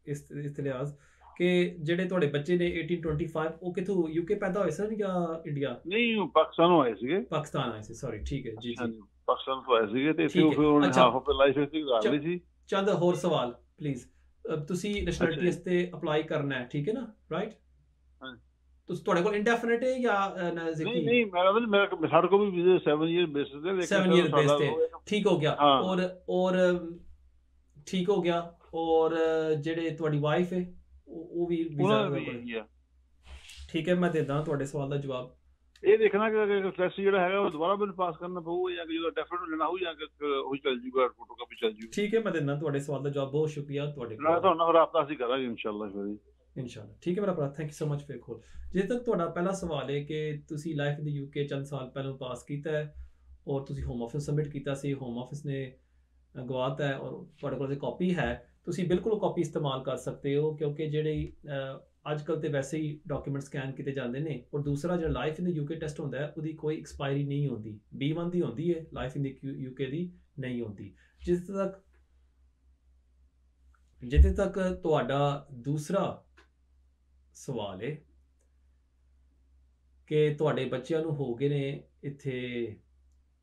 Speaker 1: इस लिहाज कि जेडे ਤੁਹਾਡੇ ਬੱਚੇ ਨੇ 1825 ਉਹ ਕਿਥੋਂ यूके पैदा ਹੋਏ ਸਨ ਜਾਂ ਇੰਡੀਆ?
Speaker 6: नहीं पाकिस्तान आए थे।
Speaker 1: पाकिस्तान आए थे, सॉरी ठीक है जी जी
Speaker 6: पाकिस्तान ਤੋਂ ਆਏ ਸੀਗੇ ਤੇ ਇੱਥੇ ਉਹ ਫਿਰ ਉਹਨੇ ਹਾਫ ਆਫ ਲਾਈਫ ਇੱਥੇ ਗੁਜ਼ਾਰ ਲਈ ਸੀ।
Speaker 1: ਚੰਦ ਹੋਰ ਸਵਾਲ ਪਲੀਜ਼। ਤੁਸੀਂ ਨੈਸ਼ਨੈਲਿਟੀ ਵਾਸਤੇ ਅਪਲਾਈ ਕਰਨਾ ਹੈ, ਠੀਕ ਹੈ ਨਾ, ਰਾਈਟ? ਤੁਸੀਂ ਤੁਹਾਡੇ ਕੋਲ ਇੰਡੈਫੀਨਿਟ ਹੈ ਜਾਂ
Speaker 6: ਨਹੀਂ ਨਹੀਂ ਮੇਰਾ ਸਾਡੇ ਕੋਲ ਵੀ ਵੀਜ਼ਾ 7 ਈਅਰ ਬੇਸਿਸ ਤੇ
Speaker 1: 7 ਈਅਰ ਬੇਸ ਤੇ ਠੀਕ ਹੋ ਗਿਆ। ਔਰ ਠੀਕ ਹੋ ਗਿਆ। ਔਰ ਜਿਹੜੇ ਤੁਹਾਡੀ ਵਾਈਫ ਹੈ ਉਹ ਵੀ ਵੀਜ਼ਾ ਠੀਕ ਹੈ। ਮੈਂ ਦੇਦਾ ਤੁਹਾਡੇ ਸਵਾਲ ਦਾ ਜਵਾਬ।
Speaker 6: ਇਹ ਦੇਖਣਾ ਕਿ ਟੈਸਟ ਜਿਹੜਾ ਹੈਗਾ ਉਹ ਦੁਬਾਰਾ ਮੈਨੂੰ ਪਾਸ ਕਰਨਾ ਪਊਗਾ ਜਾਂ ਜਦੋਂ ਡੈਫੀਨਿਟ ਲੈਣਾ ਹੋ ਜਾਂ ਉਹ ਚੱਲ ਜੂਗਾ, ਫੋਟੋਕਾਪੀ ਚੱਲ ਜੂਗੀ।
Speaker 1: ਠੀਕ ਹੈ, ਮੈਂ ਦੇਣਾ ਤੁਹਾਡੇ ਸਵਾਲ ਦਾ ਜਵਾਬ। ਬਹੁਤ ਸ਼ੁਕਰੀਆ ਤੁਹਾਡੇ
Speaker 6: ਨਾਲ ਤੁਹਾਨੂੰ ਨਾਲ ਰਾਬਤਾ ਅਸੀਂ ਕਰਾਂਗੇ ਇਨਸ਼ਾਅੱਲਾ ਫਿਰ।
Speaker 1: ਇਨਸ਼ਾਅੱਲਾ ਠੀਕ ਹੈ ਮੇਰਾ ਭਰਾ, thank you so much for ਕੋਲ। ਜਿੱਥੇ ਤੱਕ ਤੁਹਾਡਾ ਪਹਿਲਾ ਸਵਾਲ ਹੈ ਕਿ ਤੁਸੀਂ ਲਾਈਫ ਇਨ ਦ UK ਚੰਦ ਸਾਲ ਪਹਿਲਾਂ ਪਾਸ ਕੀਤਾ ਹੈ ਔਰ ਤੁਸੀਂ ਹੋਮ ਆਫਿਸ ਸਬਮਿਟ ਕੀਤਾ ਸੀ, ਹੋਮ ਆਫਿਸ ਨੇ ਗਵਾਤਾ ਹੈ ਔਰ ਤੁਹਾਡੇ ਕੋਲ ਕਾਪੀ ਹੈ, ਤੁਸੀਂ ਬਿਲਕੁਲ ਉਹ ਕਾਪੀ ਇਸਤੇਮਾਲ ਕਰ ਸਕਦੇ ਹੋ ਕਿਉਂਕਿ ਜਿਹੜੀ ਅੱਜ ਕੱਲ੍ਹ ਤੇ ਵੈਸੇ ਹੀ ਡਾਕੂਮੈਂਟ ਸਕੈਨ ਕੀਤੇ ਜਾਂਦੇ ਨੇ। ਔਰ ਦੂਸਰਾ ਜਿਹੜਾ life in the UK test ਹੁੰਦਾ ਹੈ ਉਹਦੀ ਕੋਈ ਐਕਸਪਾਇਰੀ ਨਹੀਂ ਹੁੰਦੀ, B1 ਦੀ ਹੁੰਦੀ ਹੈ, ਲਾਈਫ ਇਨ ਦ UK ਦੀ ਨਹੀਂ ਹੁੰਦੀ। ਜਿੱਥੇ ਤੱਕ ਤੁਹਾਡਾ ਦੂਸਰਾ ਸਵਾਲ ਹੈ ਕਿ ਤੁਹਾਡੇ ਬੱਚਿਆਂ ਨੂੰ ਹੋ ਗਏ ਨੇ ਇੱਥੇ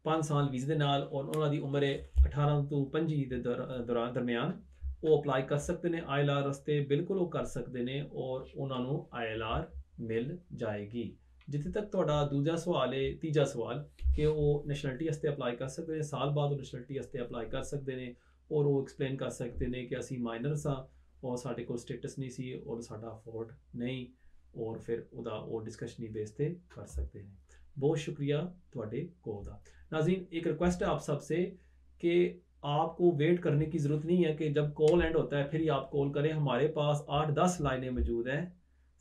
Speaker 1: 5 ਸਾਲ ਵੀਜ਼ੇ ਦੇ ਨਾਲ ਔਰ ਉਹਨਾਂ ਦੀ ਉਮਰ ਹੈ 18 ਤੋਂ 25 ਦੇ ਦਰਮਿਆਨ, ਉਹ ਅਪਲਾਈ ਕਰ ਸਕਦੇ ਨੇ ILR ਵਾਸਤੇ, ਬਿਲਕੁਲ ਉਹ ਕਰ ਸਕਦੇ ਨੇ ਔਰ ਉਹਨਾਂ ਨੂੰ ILR ਮਿਲ ਜਾਏਗੀ। ਜਿੱਥੇ ਤੱਕ ਤੁਹਾਡਾ ਦੂਜਾ ਸਵਾਲ ਹੈ, ਤੀਜਾ ਸਵਾਲ ਕਿ ਉਹ ਨੈਸ਼ਨੈਲਿਟੀ ਵਾਸਤੇ ਅਪਲਾਈ ਕਰ ਸਕਦੇ ਨੇ, ਸਾਲ ਬਾਅਦ ਉਹ ਨੈਸ਼ਨੈਲਿਟੀ ਵਾਸਤੇ ਅਪਲਾਈ ਕਰ ਸਕਦੇ ਨੇ ਔਰ ਉਹ ਐਕਸਪਲੇਨ ਕਰ ਸਕਦੇ ਨੇ ਕਿ ਅਸੀਂ ਮਾਈਨਰ ਸਾਂ ਔਰ ਸਾਡੇ ਕੋਲ ਸਟੇਟਸ ਨਹੀਂ ਸੀ ਔਰ ਸਾਡਾ ਅਫੋਰਡ ਨਹੀਂ, ਔਰ ਫਿਰ ਉਹਦਾ ਉਹ डिस्कशनी बेस पे कर सकते हैं। बहुत शुक्रिया ਤੁਹਾਡੇ ਕੋਲ ਦਾ। नाज़रीन एक रिक्वेस्ट है आप सबसे कि आपको वेट करने की ज़रूरत नहीं है कि जब कॉल एंड होता है फिर ही आप कॉल करें। हमारे पास 8-10 लाइनें मौजूद हैं,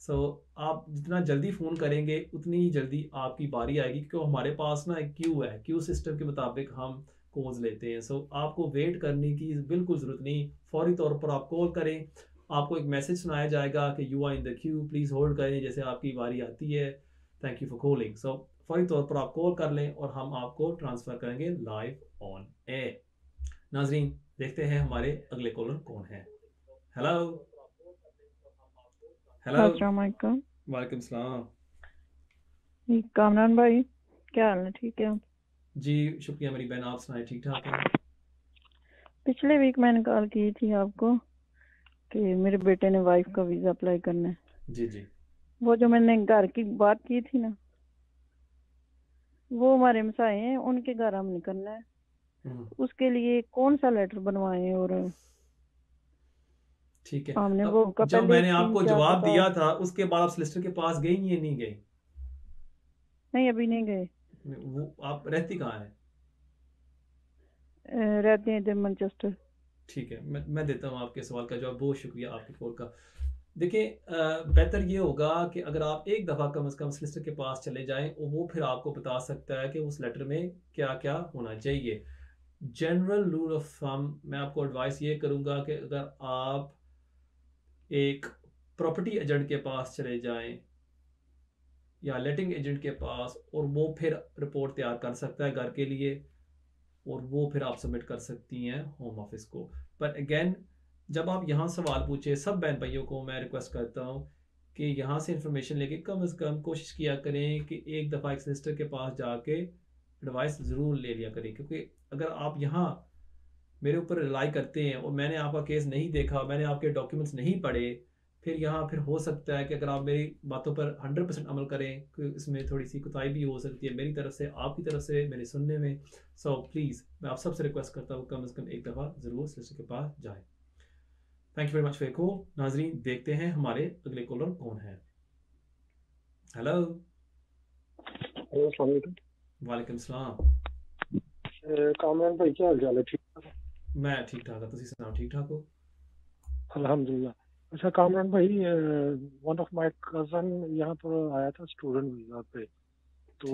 Speaker 1: सो आप जितना जल्दी फ़ोन करेंगे उतनी ही जल्दी आपकी बारी आएगी क्योंकि हमारे पास ना एक क्यू है, क्यू सिस्टम के मुताबिक हम कॉल्स लेते हैं। सो आपको वेट करने की बिल्कुल ज़रूरत नहीं, फौरी तौर पर आप कॉल करें, आपको एक मैसेज सुनाया जाएगा कि you are in the queue, please hold करें जैसे आपकी बारी आती है, thank you for calling. So फौरी तौर पर आप कॉल कर लें और हम आपको ट्रांसफ़र करेंगे लाइव ऑन एयर। नाजरीन देखते हैं हमारे अगले कॉलर कौन है। हेलो हेलो,
Speaker 3: अस्सलाम वालेकुम।
Speaker 1: वालेकुम सलाम
Speaker 3: कामरान भाई, क्या हाल है? ठीक है
Speaker 1: जी, शुक्रिया मेरी बहन, आप सुनाए ठीक ठाक हैं?
Speaker 3: पिछले वीक मैंने कॉल की थी आपको कि मेरे बेटे ने वाइफ का वीजा अप्लाई करना है।
Speaker 1: जी जी,
Speaker 3: वो जो मैंने घर की बात की थी ना, वो हमारे हमसाए हैं, उनके घर हमने करना है। उसके लिए कौन सा लेटर बनवाएं? और
Speaker 1: ठीक है,
Speaker 3: हमने वो
Speaker 1: जो मैंने आपको जवाब दिया था उसके बाद आप सोलिसिटर के पास गई या नहीं गई?
Speaker 3: नहीं, अभी नहीं गए।
Speaker 1: वो आप रहती कहाँ है?
Speaker 3: रहते हैं इधर मैनचेस्टर।
Speaker 1: ठीक है, मैं देता हूँ आपके सवाल का जवाब। बहुत शुक्रिया आपके कॉल का। देखिए, बेहतर ये होगा कि अगर आप एक दफ़ा कम से कम सोलिसिटर के पास चले जाएं और वो फिर आपको बता सकता है कि उस लेटर में क्या क्या होना चाहिए। जनरल रूल ऑफ थंब मैं आपको एडवाइस ये करूँगा कि अगर आप एक प्रॉपर्टी एजेंट के पास चले जाएं या लेटिंग एजेंट के पास और वो फिर रिपोर्ट तैयार कर सकता है घर के लिए और वो फिर आप सबमिट कर सकती हैं होम ऑफिस को। पर अगेन जब आप यहाँ सवाल पूछे, सब बहन भाइयों को मैं रिक्वेस्ट करता हूँ कि यहाँ से इंफॉर्मेशन लेके कम से कम कोशिश किया करें कि एक दफ़ा एक सोलिसिटर के पास जाके एडवाइस ज़रूर ले लिया करें, क्योंकि अगर आप यहाँ मेरे ऊपर रिलाई करते हैं और मैंने आपका केस नहीं देखा, मैंने आपके डॉक्यूमेंट्स नहीं पढ़े, फिर यहाँ फिर हो सकता है कि अगर आप मेरी बातों पर 100% अमल करें, कि इसमें थोड़ी सी कोताही भी हो सकती है मेरी तरफ से, आपकी तरफ से, मेरे सुनने में। सो प्लीज़ मैं आप सबसे रिक्वेस्ट करता हूँ कम से कम एक दफ़ा ज़रूर सोलिसिटर के पास जाएं। Thank you very much for your call. नाजरीन, देखते हैं हमारे अगले कॉलर कौन है। हेलो। वालेकुम सलाम।
Speaker 7: कामरान भाई क्या हाल चाल है? ठीक?
Speaker 1: मैं ठीक ठाक, तुसी सुनाओ, ठीक ठाक हो?
Speaker 7: अल्हम्दुलिल्लाह। अच्छा कामरान भाई, वन ऑफ माय कजन यहाँ पर आया था स्टूडेंट वीजा पे, तो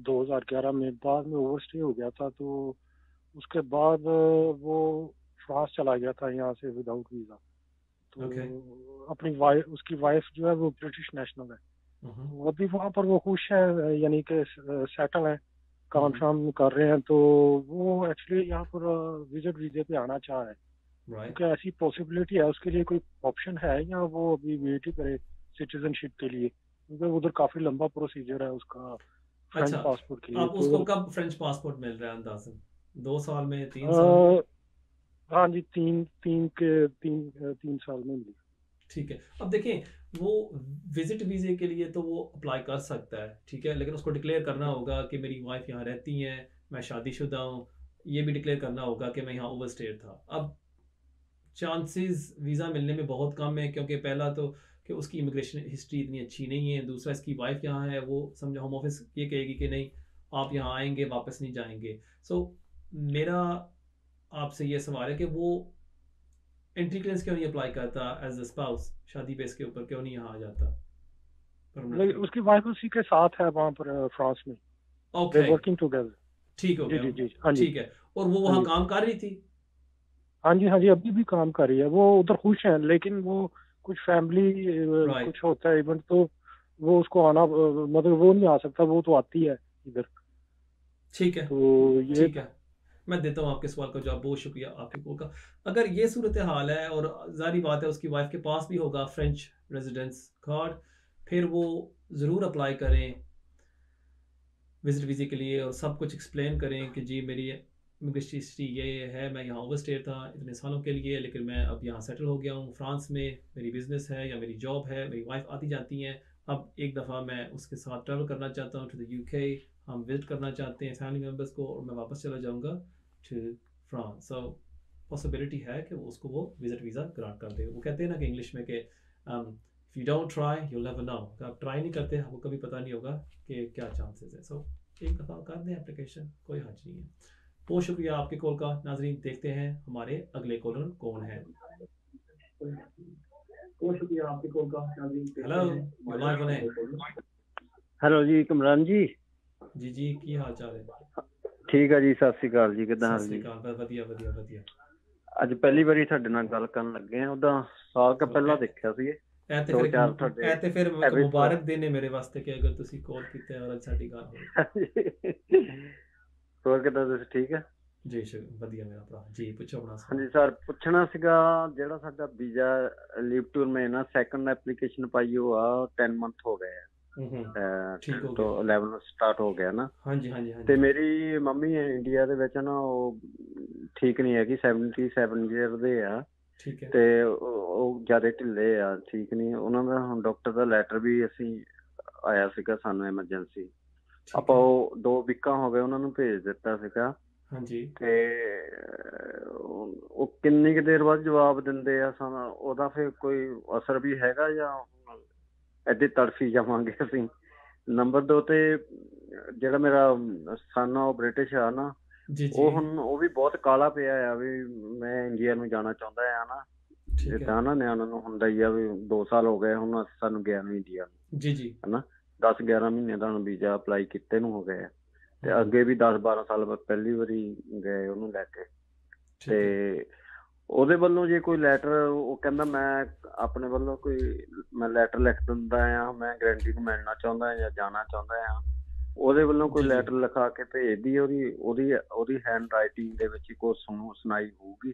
Speaker 7: 2011 में, बाद में ओवरस्टे हो गया था, तो उसके बाद वो फ्रांस चला गया था यहाँ से विदाउट वीजा। तो अपनी वाइफ, उसकी वाइफ जो है वो ब्रिटिश नेशनल है, तो अभी वहाँ पर वो खुश है, यानी कि सेटल है, काम शाम कर रहे हैं। तो वो एक्चुअली यहाँ पर विजिट वीजे पे आना चाह रहा है, क्या ऐसी पॉसिबिलिटी है? उसके लिए कोई ऑप्शन है या वो अभी वेट ही करे सिटीजनशिप के लिए? क्योंकि उधर काफी लंबा प्रोसीजर है उसका फ्रेंच पासपोर्ट के लिए।
Speaker 1: आप उसको कब फ्रेंच पासपोर्ट मिल रहा है अंदाजन? 2 साल में, 3 साल?
Speaker 7: हाँ जी, 3 साल में मिली।
Speaker 1: ठीक है। अब देखें, वो विजिट वीजे के लिए तो वो अप्लाई कर सकता है, ठीक है, लेकिन उसको डिक्लेयर करना होगा कि मेरी वाइफ यहाँ रहती हैं, मैं शादीशुदा हूँ। ये भी डिक्लेयर करना होगा कि मैं यहाँ ओवरस्टेड था। अब चांसेस वीज़ा मिलने में बहुत कम है, क्योंकि पहला तो कि उसकी इमिग्रेशन हिस्ट्री इतनी अच्छी नहीं है, दूसरा इसकी वाइफ यहाँ है, वो समझो होम ऑफिस ये कहेगी कि नहीं आप यहाँ आएंगे वापस नहीं जाएंगे। सो मेरा आपसे ये सवाल है कि वो एंट्री क्लियरेंस क्यों नहीं अप्लाई करता एज अ स्पाउस, शादी बेस के ऊपर क्यों नहीं यहाँ आ जाता?
Speaker 7: उसकी वाइफ उसी के साथ है वहाँ पर फ्रांस में।
Speaker 1: Okay,
Speaker 7: working together.
Speaker 1: ठीक हो गया।
Speaker 7: जी जी हाँ जी,
Speaker 1: ठीक है। और वो वहाँ काम कर रही थी?
Speaker 7: हाँ जी, अभी भी काम कर रही है। वो उधर खुश है, लेकिन वो कुछ फैमिली कुछ होता है इवेंट, तो वो उसको आना, मतलब वो नहीं आ सकता, वो तो आती है इधर।
Speaker 1: ठीक है,
Speaker 7: तो ये
Speaker 1: ठीक है, मैं देता हूँ आपके सवाल का जवाब। बहुत शुक्रिया आपके कॉल का। अगर ये सूरत हाल है, और जारी बात है उसकी वाइफ के पास भी होगा फ्रेंच रेजिडेंस कार्ड, फिर वो ज़रूर अप्लाई करें विजिट वीज़े के लिए, और सब कुछ एक्सप्लेन करें कि जी मेरी इमिग्रेशन हिस्ट्री ये है, मैं यहाँ ओवरस्टेड था इतने सालों के लिए, लेकिन मैं अब यहाँ सेटल हो गया हूँ फ्रांस में, मेरी बिज़नेस है या मेरी जॉब है, मेरी वाइफ आती जाती हैं, अब एक दफ़ा मैं उसके साथ ट्रैवल करना चाहता हूँ टू द UK, हम विजिट करना चाहते हैं फैमिली मेम्बर्स को, और मैं वापस चला जाऊँगा टू फ्रांस। सो पॉसिबिलिटी है कि उसको वो विजिट वीज़ा ग्रांट कर दे। वो कहते हैं ना कि इंग्लिश में कि if you don't try you never know, आप ट्राई नहीं करते आपको कभी पता नहीं होगा कि क्या चांसेस है। सो एक दफ़ा कर दें एप्लीकेशन, कोई हर्ज नहीं है। बहुत शुक्रिया आपके कॉल का। नाजरीन, देखते हैं हमारे अगले कॉलर कौन है। बहुत शुक्रिया आपके कॉल का। हेलो,
Speaker 8: हेलो जी, कमरान जी।
Speaker 1: जी जी, की हाल चाल है?
Speaker 8: ठीक है जी, सत श्री अकाल जी, किदां हाल जी?
Speaker 1: ਵਧੀਆ ਵਧੀਆ ਵਧੀਆ।
Speaker 8: ਅੱਜ ਪਹਿਲੀ ਵਾਰੀ ਤੁਹਾਡੇ ਨਾਲ ਗੱਲ ਕਰਨ ਲੱਗੇ ਆ, ਉਹਦਾ ਸਾਲ ਕ ਪਹਿਲਾਂ ਦੇਖਿਆ ਸੀ
Speaker 1: ਇਹ ਤੇ ਫਿਰ ਮੁਬਾਰਕ ਦਿਨ ਹੈ ਮੇਰੇ ਵਾਸਤੇ ਕਿ ਅਗਰ ਤੁਸੀਂ ਕਾਲ ਕੀਤਾ ਹੈ ਔਰ ਅੱਜ ਸਾਡੀ ਗੱਲ ਹੋਈ।
Speaker 8: ਹੋਰ ਕਿਦਾਂ ਤੁਸੀਂ ਠੀਕ ਹੈ?
Speaker 1: ਜੀ ਵਧੀਆ ਮੇਰਾ ਭਰਾ ਜੀ, ਪੁੱਛੋ ਆਪਣਾ।
Speaker 8: ਹਾਂਜੀ ਸਰ, ਪੁੱਛਣਾ ਸੀਗਾ ਜਿਹੜਾ ਸਾਡਾ ਵੀਜ਼ਾ ਲੀਵ ਟੂ ਰਿਮੇਨ ਆ, ਸੈਕੰਡ ਐਪਲੀਕੇਸ਼ਨ ਪਾਈ ਉਹ ਆ 10 ਮੰਥ ਹੋ ਗਏ ਆ, तो 11 ਸਟਾਰਟ ਹੋ ਗਿਆ ਨਾ।
Speaker 1: ਹਾਂਜੀ ਹਾਂਜੀ।
Speaker 8: ਤੇ ਮੇਰੀ ਮੰਮੀ ਇੰਡੀਆ ਦੇ ਵਿੱਚ ਨਾ ਉਹ ਠੀਕ ਨਹੀਂ ਹੈਗੀ, 77 ਈਅਰ ਦੇ ਆ, ਤੇ ਉਹ ਜ਼ਿਆਦਾ ਢਿੱਲੇ ਆ, ਠੀਕ ਨਹੀਂ ਉਹਨਾਂ ਦਾ। ਹੁਣ ਡਾਕਟਰ ਦਾ ਲੈਟਰ ਵੀ ਅਸੀਂ ਆਇਆ ਸੀਗਾ ਸਾਨੂੰ ਐਮਰਜੈਂਸੀ, ਆਪਾਂ ਉਹ 2 ਵੀਕਾਂ ਹੋ ਗਏ ਉਹਨਾਂ ਨੂੰ ਭੇਜ ਦਿੱਤਾ ਸੀਗਾ।
Speaker 1: ਹਾਂਜੀ।
Speaker 8: ਤੇ ਉਹ ਕਿੰਨੀ ਕੁ ਦੇਰ ਬਾਅਦ ਜਵਾਬ ਦਿੰਦੇ ਆ ਸਾਨੂੰ, ਉਹਦਾ ਫਿਰ ਕੋਈ ਅਸਰ ਵੀ ਹੈਗਾ ਜਾਂ ਏਦਾਂ ਤੜਫੀ ਜਾਵਾਂਗੇ ਅਸੀਂ? ਨੰਬਰ 2 ਤੇ ਜਿਹੜਾ ਮੇਰਾ ਸਨ ਆ ਉਹ ਬ੍ਰਿਟਿਸ਼ ਆ ਨਾ, ਉਹ ਹੁਣ ਉਹ ਵੀ ਬਹੁਤ ਕਾਲਾ ਪਿਆ ਆ ਵੀ ਮੈਂ ਇੰਡੀਆ ਨੂੰ ਜਾਣਾ ਚਾਹੁੰਦਾ ਆ ਨਾ, ਜਿੱਦਾਂ ਨਾ ਨਿਆਣਿਆਂ ਨੂੰ ਹੁੰਦਾ ਹੀ ਆ ਵੀ 2 ਸਾਲ ਹੋ ਗਏ ਹੁਣ ਸਾਨੂੰ ਗਿਆ ਨੂੰ ਇੰਡੀਆ ਨੂੰ।
Speaker 1: ਜੀ ਜੀ।
Speaker 8: ਹਨਾ 10-11 ਮਹੀਨੇ ਦਾ ਹੁਣ ਵੀਜ਼ਾ ਅਪਲਾਈ ਕੀਤੇ ਨੂੰ ਹੋ ਗਏ ਆ, ਤੇ ਅੱਗੇ ਵੀ 10-12 ਸਾਲ ਪਹਿਲੀ ਵਾਰੀ ਗਏ ਉਹਨੂੰ ਲੈ ਕੇ। ਤੇ ਉਹਦੇ ਵੱਲੋਂ ਜੇ ਕੋਈ ਲੈਟਰ, ਉਹ ਕਹਿੰਦਾ ਮੈਂ ਆਪਣੇ ਵੱਲੋਂ ਕੋਈ ਮੈਂ ਲੈਟਰ ਲਿਖ ਦਿੰਦਾ ਆ, ਮੈਂ ਗਰੰਟੀ ਨੂੰ ਮਿਲਣਾ ਚਾਹੁੰਦਾ ਜਾਂ ਜਾਣਾ ਚਾਹੁੰਦਾ ਆ, ਉਹਦੇ ਵੱਲੋਂ ਕੋਈ ਲੈਟਰ ਲਿਖਾ ਕੇ ਭੇਜਦੀ, ਉਹਦੀ ਹੈਂਡ ਰਾਈਟਿੰਗ ਦੇ ਵਿੱਚ ਕੁਝ ਸੁਣਾਈ ਹੋਊਗੀ।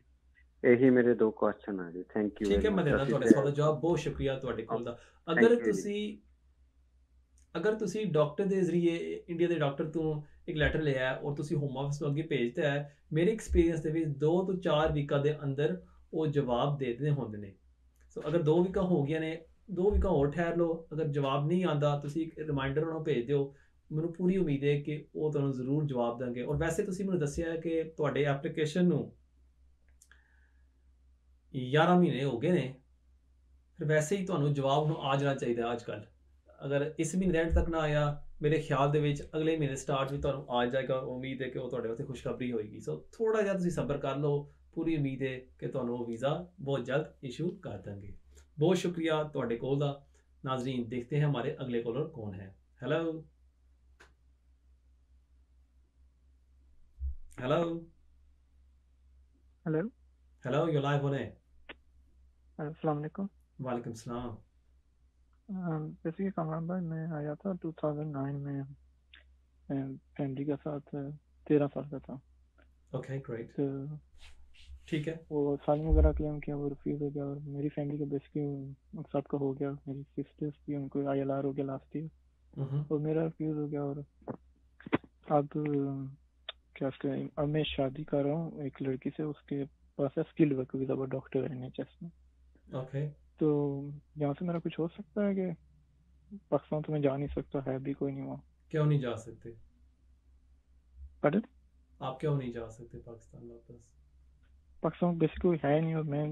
Speaker 8: ਇਹੀ ਮੇਰੇ 2 ਕੁਐਸਚਨ ਆ ਜੀ। Thank you.
Speaker 1: ਠੀਕ ਹੈ, ਮੈਂ ਦੇਣਾ ਤੁਹਾਡੇ ਸਵਾਲ ਦਾ ਜਵਾਬ। ਬਹੁਤ ਸ਼ੁਕਰੀਆ ਤੁਹਾਡੇ ਕੋਲ ਦਾ। ਅਗਰ ਤੁਸੀਂ ਡਾਕਟਰ ਦੇ ਜ਼ਰੀਏ ਇੰਡੀਆ ਦੇ ਡਾਕਟਰ ਤੋਂ ਇੱਕ ਲੈਟਰ ਲਿਆ ਔਰ ਤੁਸੀਂ ਹੋਮ ਆਫਿਸ ਨੂੰ ਅੱਗੇ ਭੇਜਦਾ ਹੈ, ਮੇਰੇ ਐਕਸਪੀਰੀਅੰਸ ਦੇ ਵਿੱਚ 2 ਤੋਂ 4 ਵੀਕਾਂ ਦੇ ਅੰਦਰ ਉਹ ਜਵਾਬ ਦੇ ਦਿੰਦੇ ਹੁੰਦੇ ਨੇ। ਸੋ ਅਗਰ 2 ਵੀਕਾਂ ਹੋ ਗਈਆਂ ਨੇ 2 ਵੀਕਾਂ ਹੋਰ ਠਹਿਰ ਲਓ, ਅਗਰ ਜਵਾਬ ਨਹੀਂ ਆਉਂਦਾ ਤੁਸੀਂ ਇੱਕ ਰਿਮਾਈਂਡਰ ਉਹਨਾਂ ਨੂੰ ਭੇਜ ਦਿਓ, ਮੈਨੂੰ ਪੂਰੀ ਉਮੀਦ ਹੈ ਕਿ ਉਹ ਤੁਹਾਨੂੰ ਜ਼ਰੂਰ ਜਵਾਬ ਦੇਣਗੇ। ਔਰ ਵੈਸੇ ਤੁਸੀਂ ਮੈਨੂੰ ਦੱਸਿਆ ਹੈ ਕਿ ਤੁਹਾਡੇ ਐਪਲੀਕੇਸ਼ਨ ਨੂੰ 11 ਮਹੀਨੇ ਹੋ ਗਏ ਨੇ, ਫਿਰ ਵੈਸੇ ਹੀ ਤੁਹਾਨੂੰ ਜਵਾਬ ਨੂੰ ਆ ਜਾਣਾ ਚਾਹੀਦਾ ਅੱਜ ਕੱਲ੍ਹ। ਅਗਰ ਇਸ ਮਹੀਨੇ ਦੇ ਐਂਡ ਤੱਕ ਨਾ ਆਇਆ, ਮੇਰੇ ਖਿਆਲ ਦੇ ਵਿੱਚ ਅਗਲੇ ਮਹੀਨੇ ਸਟਾਰਟ ਵੀ ਤੁਹਾਨੂੰ ਆ ਜਾਏਗਾ। ਉਮੀਦ ਹੈ ਕਿ ਉਹ ਤੁਹਾਡੇ ਵਾਸਤੇ ਖੁਸ਼ਖਬਰੀ ਹੋਏਗੀ। ਸੋ ਥੋੜਾ ਜਿਹਾ ਤੁਸੀਂ ਸਬਰ ਕਰ ਲਓ, ਪੂਰੀ ਉਮੀਦ ਹੈ ਕਿ ਤੁਹਾਨੂੰ ਉਹ ਵੀਜ਼ਾ बहुत जल्द इशू कर देंगे। बहुत शुक्रिया ਤੁਹਾਡੇ ਕੋਲ ਦਾ। नाजरीन देखते हैं हमारे अगले कॉलर कौन है। Hello hello
Speaker 9: hello
Speaker 1: hello, you live होने।
Speaker 9: अस्सलाम वालेकुम।
Speaker 1: वालेकुम सलाम।
Speaker 9: बेसिकली कामरान भाई, मैं आया था 2009 में फैमिली के साथ, 13 साल का था।
Speaker 1: ओके ग्रेट,
Speaker 9: तो
Speaker 1: ठीक है।
Speaker 9: वो सालिम वगैरह क्लेम किया, वो रिफ्यूज हो गया, और मेरी फैमिली का बेसिकली सबका हो गया। मेरी सिस्टर्स भी, उनको ILR हो गया लास्ट ईयर, और मेरा रिफ्यूज हो गया। और अब क्या करें, अब मैं शादी कर रहा हूँ एक लड़की से, उसके पास है स्किल्ड वर्क वीजा, वो डॉक्टर है NHS में।
Speaker 1: ओके,
Speaker 9: तो यहाँ से मेरा कुछ हो सकता है कि पाकिस्तान तो मैं जा नहीं सकता, है भी कोई नहीं वहाँ।
Speaker 1: क्यों नहीं जा सकते?
Speaker 9: पता
Speaker 1: आप क्यों नहीं जा सकते पाकिस्तान वापस?
Speaker 9: पाकिस्तान बेसिकली कोई है नहीं, और मैं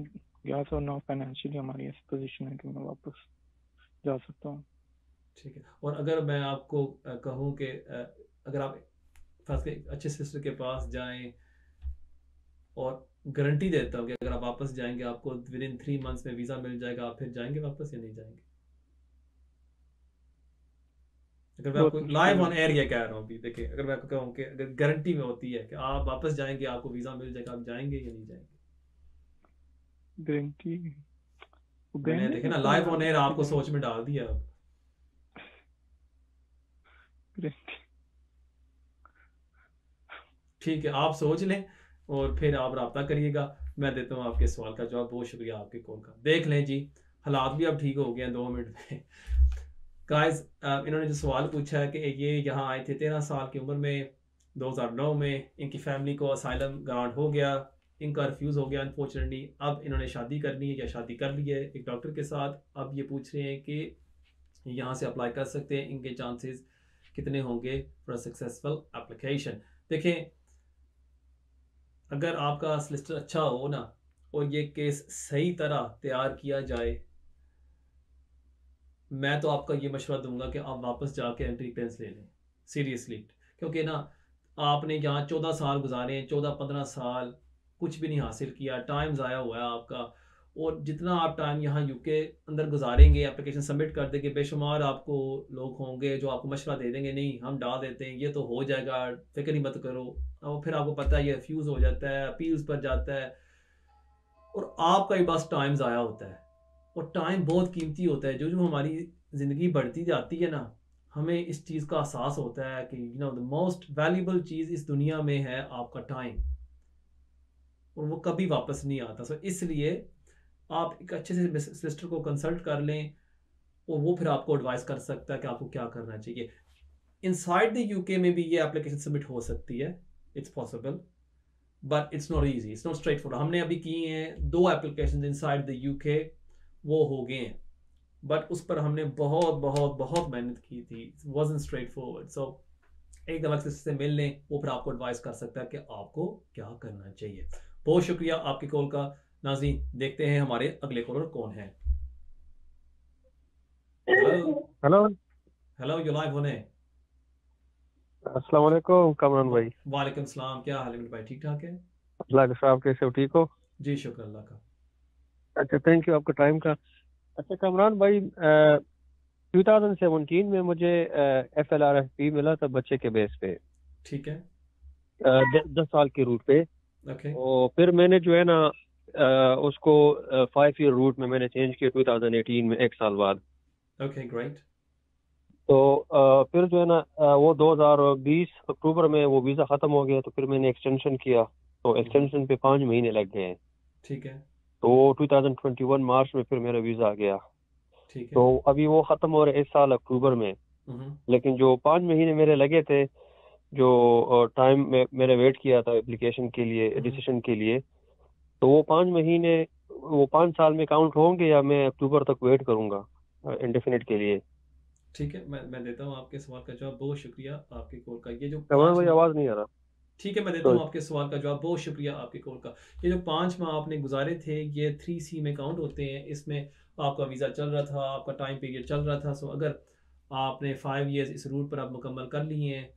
Speaker 9: यहाँ से, और ना फाइनेंशियली हमारी ऐसी पोजीशन है कि मैं वापस जा सकता हूँ।
Speaker 1: ठीक है। और अगर मैं आपको कहूँ कि अगर आप फर्स्ट के अच्छे सिस्टर के पास जाएं और गारंटी देता हूँ कि अगर आप वापस जाएंगे आपको विद इन 3 मंथ्स में वीज़ा मिल जाएगा, आप फिर जाएंगे वापस या नहीं जाएंगे? अगर मैं आपको लाइव ऑन एयर ये कह रहा हूँ अभी, देखिए अगर मैं आपको कहूँ कि अगर गारंटी में होती है कि आप वापस जाएंगे आपको वीज़ा मिल जाएगा, आप जाएंगे या नहीं जाएंगे?
Speaker 9: गारंटी
Speaker 1: मैंने देखे ना लाइव ऑन एयर आपको सोच में डाल दिया। अब ठीक है, आप सोच लें और फिर आप रब्ता करिएगा। मैं देता हूँ आपके सवाल का जवाब। बहुत शुक्रिया आपके कॉल का। देख लें जी, हालात भी अब ठीक हो गए हैं 2 मिनट में। गाइस, इन्होंने जो सवाल पूछा है कि ये यहाँ आए थे 13 साल की उम्र में 2009 में, इनकी फैमिली को असाइलम ग्रांट हो गया, इनका रिफ्यूज़ हो गया अनफॉर्चुनेटली। अब इन्होंने शादी करनी है या शादी कर ली है एक डॉक्टर के साथ। अब ये पूछ रहे हैं कि यहाँ से अप्लाई कर सकते हैं, इनके चांसेस कितने होंगे फॉर सक्सेसफुल एप्लीकेशन। देखें, अगर आपका सॉलिसिटर अच्छा हो ना और ये केस सही तरह तैयार किया जाए, मैं तो आपका ये मशवरा दूंगा कि आप वापस जाके एंट्री क्लियरेंस ले लें सीरियसली। क्योंकि ना आपने यहाँ 14 साल गुजारे, 14-15 साल कुछ भी नहीं हासिल किया, टाइम ज़ाया हुआ है आपका। और जितना आप टाइम यहाँ यूके अंदर गुजारेंगे, एप्लीकेशन सबमिट कर देंगे, बेशुमार आपको लोग होंगे जो आपको मशवरा दे देंगे, नहीं हम डाल देते हैं, ये तो हो जाएगा, फिक्र ही मत करो। और फिर आपको पता है ये रिफ्यूज़ हो जाता है, अपील्स पर जाता है, और आपका ही बस टाइम ज़ाया होता है। और टाइम बहुत कीमती होता है। जो जो हमारी ज़िंदगी बढ़ती जाती है ना, हमें इस चीज़ का एहसास होता है कि द मोस्ट वैल्यूबल चीज़ इस दुनिया में है आपका टाइम, और वो कभी वापस नहीं आता। सो इसलिए आप एक अच्छे से सिस्टर को कंसल्ट कर लें, और वो फिर आपको एडवाइस कर सकता है कि आपको क्या करना चाहिए। इनसाइड द यूके में भी ये एप्लीकेशन सबमिट हो सकती है, it's possible, but it's not easy, it's not straight forward. हमने अभी की हैं 2 एप्लीकेशन इनसाइड द यूके, वो हो गए हैं, बट उस पर हमने बहुत बहुत बहुत मेहनत की थी, इट वाज़न्ट स्ट्रेट फॉरवर्ड। सो एक दफ़ा से मिल लें, वो फिर आपको एडवाइस कर सकता है कि आपको क्या करना चाहिए। बहुत शुक्रिया आपकी कॉल का। नाज़रीन, देखते हैं हमारे अगले कॉलर कौन है। Hello
Speaker 2: hello
Speaker 1: hello, you live होने।
Speaker 2: अस्सलाम वालेकुम कामरान भाई।
Speaker 1: वालेकुम सलाम, क्या हाल है मेरे भाई? ठीक ठाक है?
Speaker 2: अल्लाह के साहब, कैसे हो? ठीक हो?
Speaker 1: जी शुक्र अल्लाह का।
Speaker 2: अच्छा, थैंक यू आपका टाइम का। अच्छा कामरान भाई, 2017 में मुझे FLRFP मिला था बच्चे के बेस पे।
Speaker 1: ठीक है।
Speaker 2: 10 साल के रूट पे।
Speaker 1: ओके।
Speaker 2: और फिर मैंने जो है ना उसको 5 ईयर रूट में मैंने चेंज किया 2018 में, 1 साल बाद।
Speaker 1: Okay great.
Speaker 2: तो फिर जो है ना वो 2020 अक्टूबर में वो वीज़ा ख़त्म हो गया, तो फिर मैंने एक्सटेंशन किया, तो एक्सटेंशन पे 5 महीने लग गए हैं।
Speaker 1: ठीक है।
Speaker 2: तो 2021 मार्च में फिर मेरा वीज़ा आ गया।
Speaker 1: ठीक है।
Speaker 2: तो अभी वो ख़त्म हो रहा है इस साल अक्टूबर में। लेकिन जो 5 महीने मेरे लगे थे, जो टाइम में मैंने वेट किया था एप्लीकेशन के लिए, डिसीजन के लिए,
Speaker 10: तो वो 5 महीने, वो 5 साल में काउंट होंगे या मैं अक्टूबर तक वेट करूंगा इंडेफिनिट के लिए?
Speaker 1: ठीक है, मैं देता हूँ आपके सवाल का जवाब। बहुत शुक्रिया आपके कॉल का। ये जो
Speaker 10: कमर
Speaker 1: 5
Speaker 10: भाई आवाज नहीं आ रहा।
Speaker 1: ठीक है, मैं देता हूँ आपके सवाल का जवाब। बहुत शुक्रिया आपके कॉल का। ये जो 5 माह आपने गुजारे थे ये 3C में काउंट होते हैं। इसमें आपका वीज़ा चल रहा था, आपका टाइम पीरियड चल रहा था। सो अगर आपने 5 ईयर्स इस रूट पर आप मुकम्मल कर लिए हैं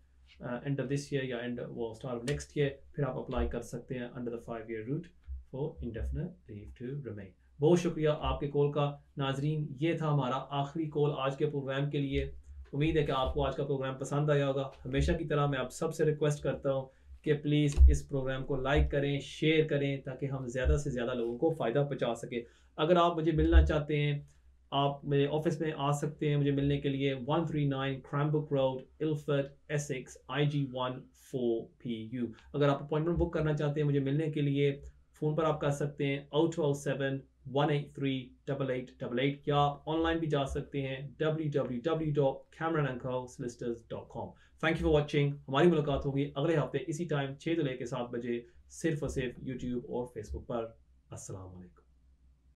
Speaker 1: एंड ऑफ दिस ईयर या एंड वो स्टार्ट ऑफ नेक्स्ट ईयर, फिर आप अप्लाई कर सकते हैं under the 5 year route for indefinite leave to remain. बहुत शुक्रिया आपके कॉल का। नाजरीन, ये था हमारा आखिरी कॉल आज के प्रोग्राम के लिए। उम्मीद है कि आपको आज का प्रोग्राम पसंद आया होगा। हमेशा की तरह मैं आप सबसे रिक्वेस्ट करता हूँ कि प्लीज़ इस प्रोग्राम को लाइक करें, शेयर करें, ताकि हम ज़्यादा से ज़्यादा लोगों को फ़ायदा पहुँचा सकें। अगर आप मुझे मिलना चाहते हैं, आप मेरे ऑफिस में आ सकते हैं मुझे मिलने के लिए। 139 क्रैम्बुक road, Ilford, Essex, IG1 4PU। अगर आप अपॉइंटमेंट बुक करना चाहते हैं मुझे मिलने के लिए, फ़ोन पर आप कर सकते हैं 0207 183 8888 या आप ऑनलाइन भी जा सकते हैं www.cameronandcosolicitors.com। Thank you for watching. हमारी मुलाकात होगी अगले हफ्ते इसी टाइम 6 से लेकर 7 बजे, सिर्फ और सिर्फ यूट्यूब और फेसबुक पर। अस्सलाम वालेकुम।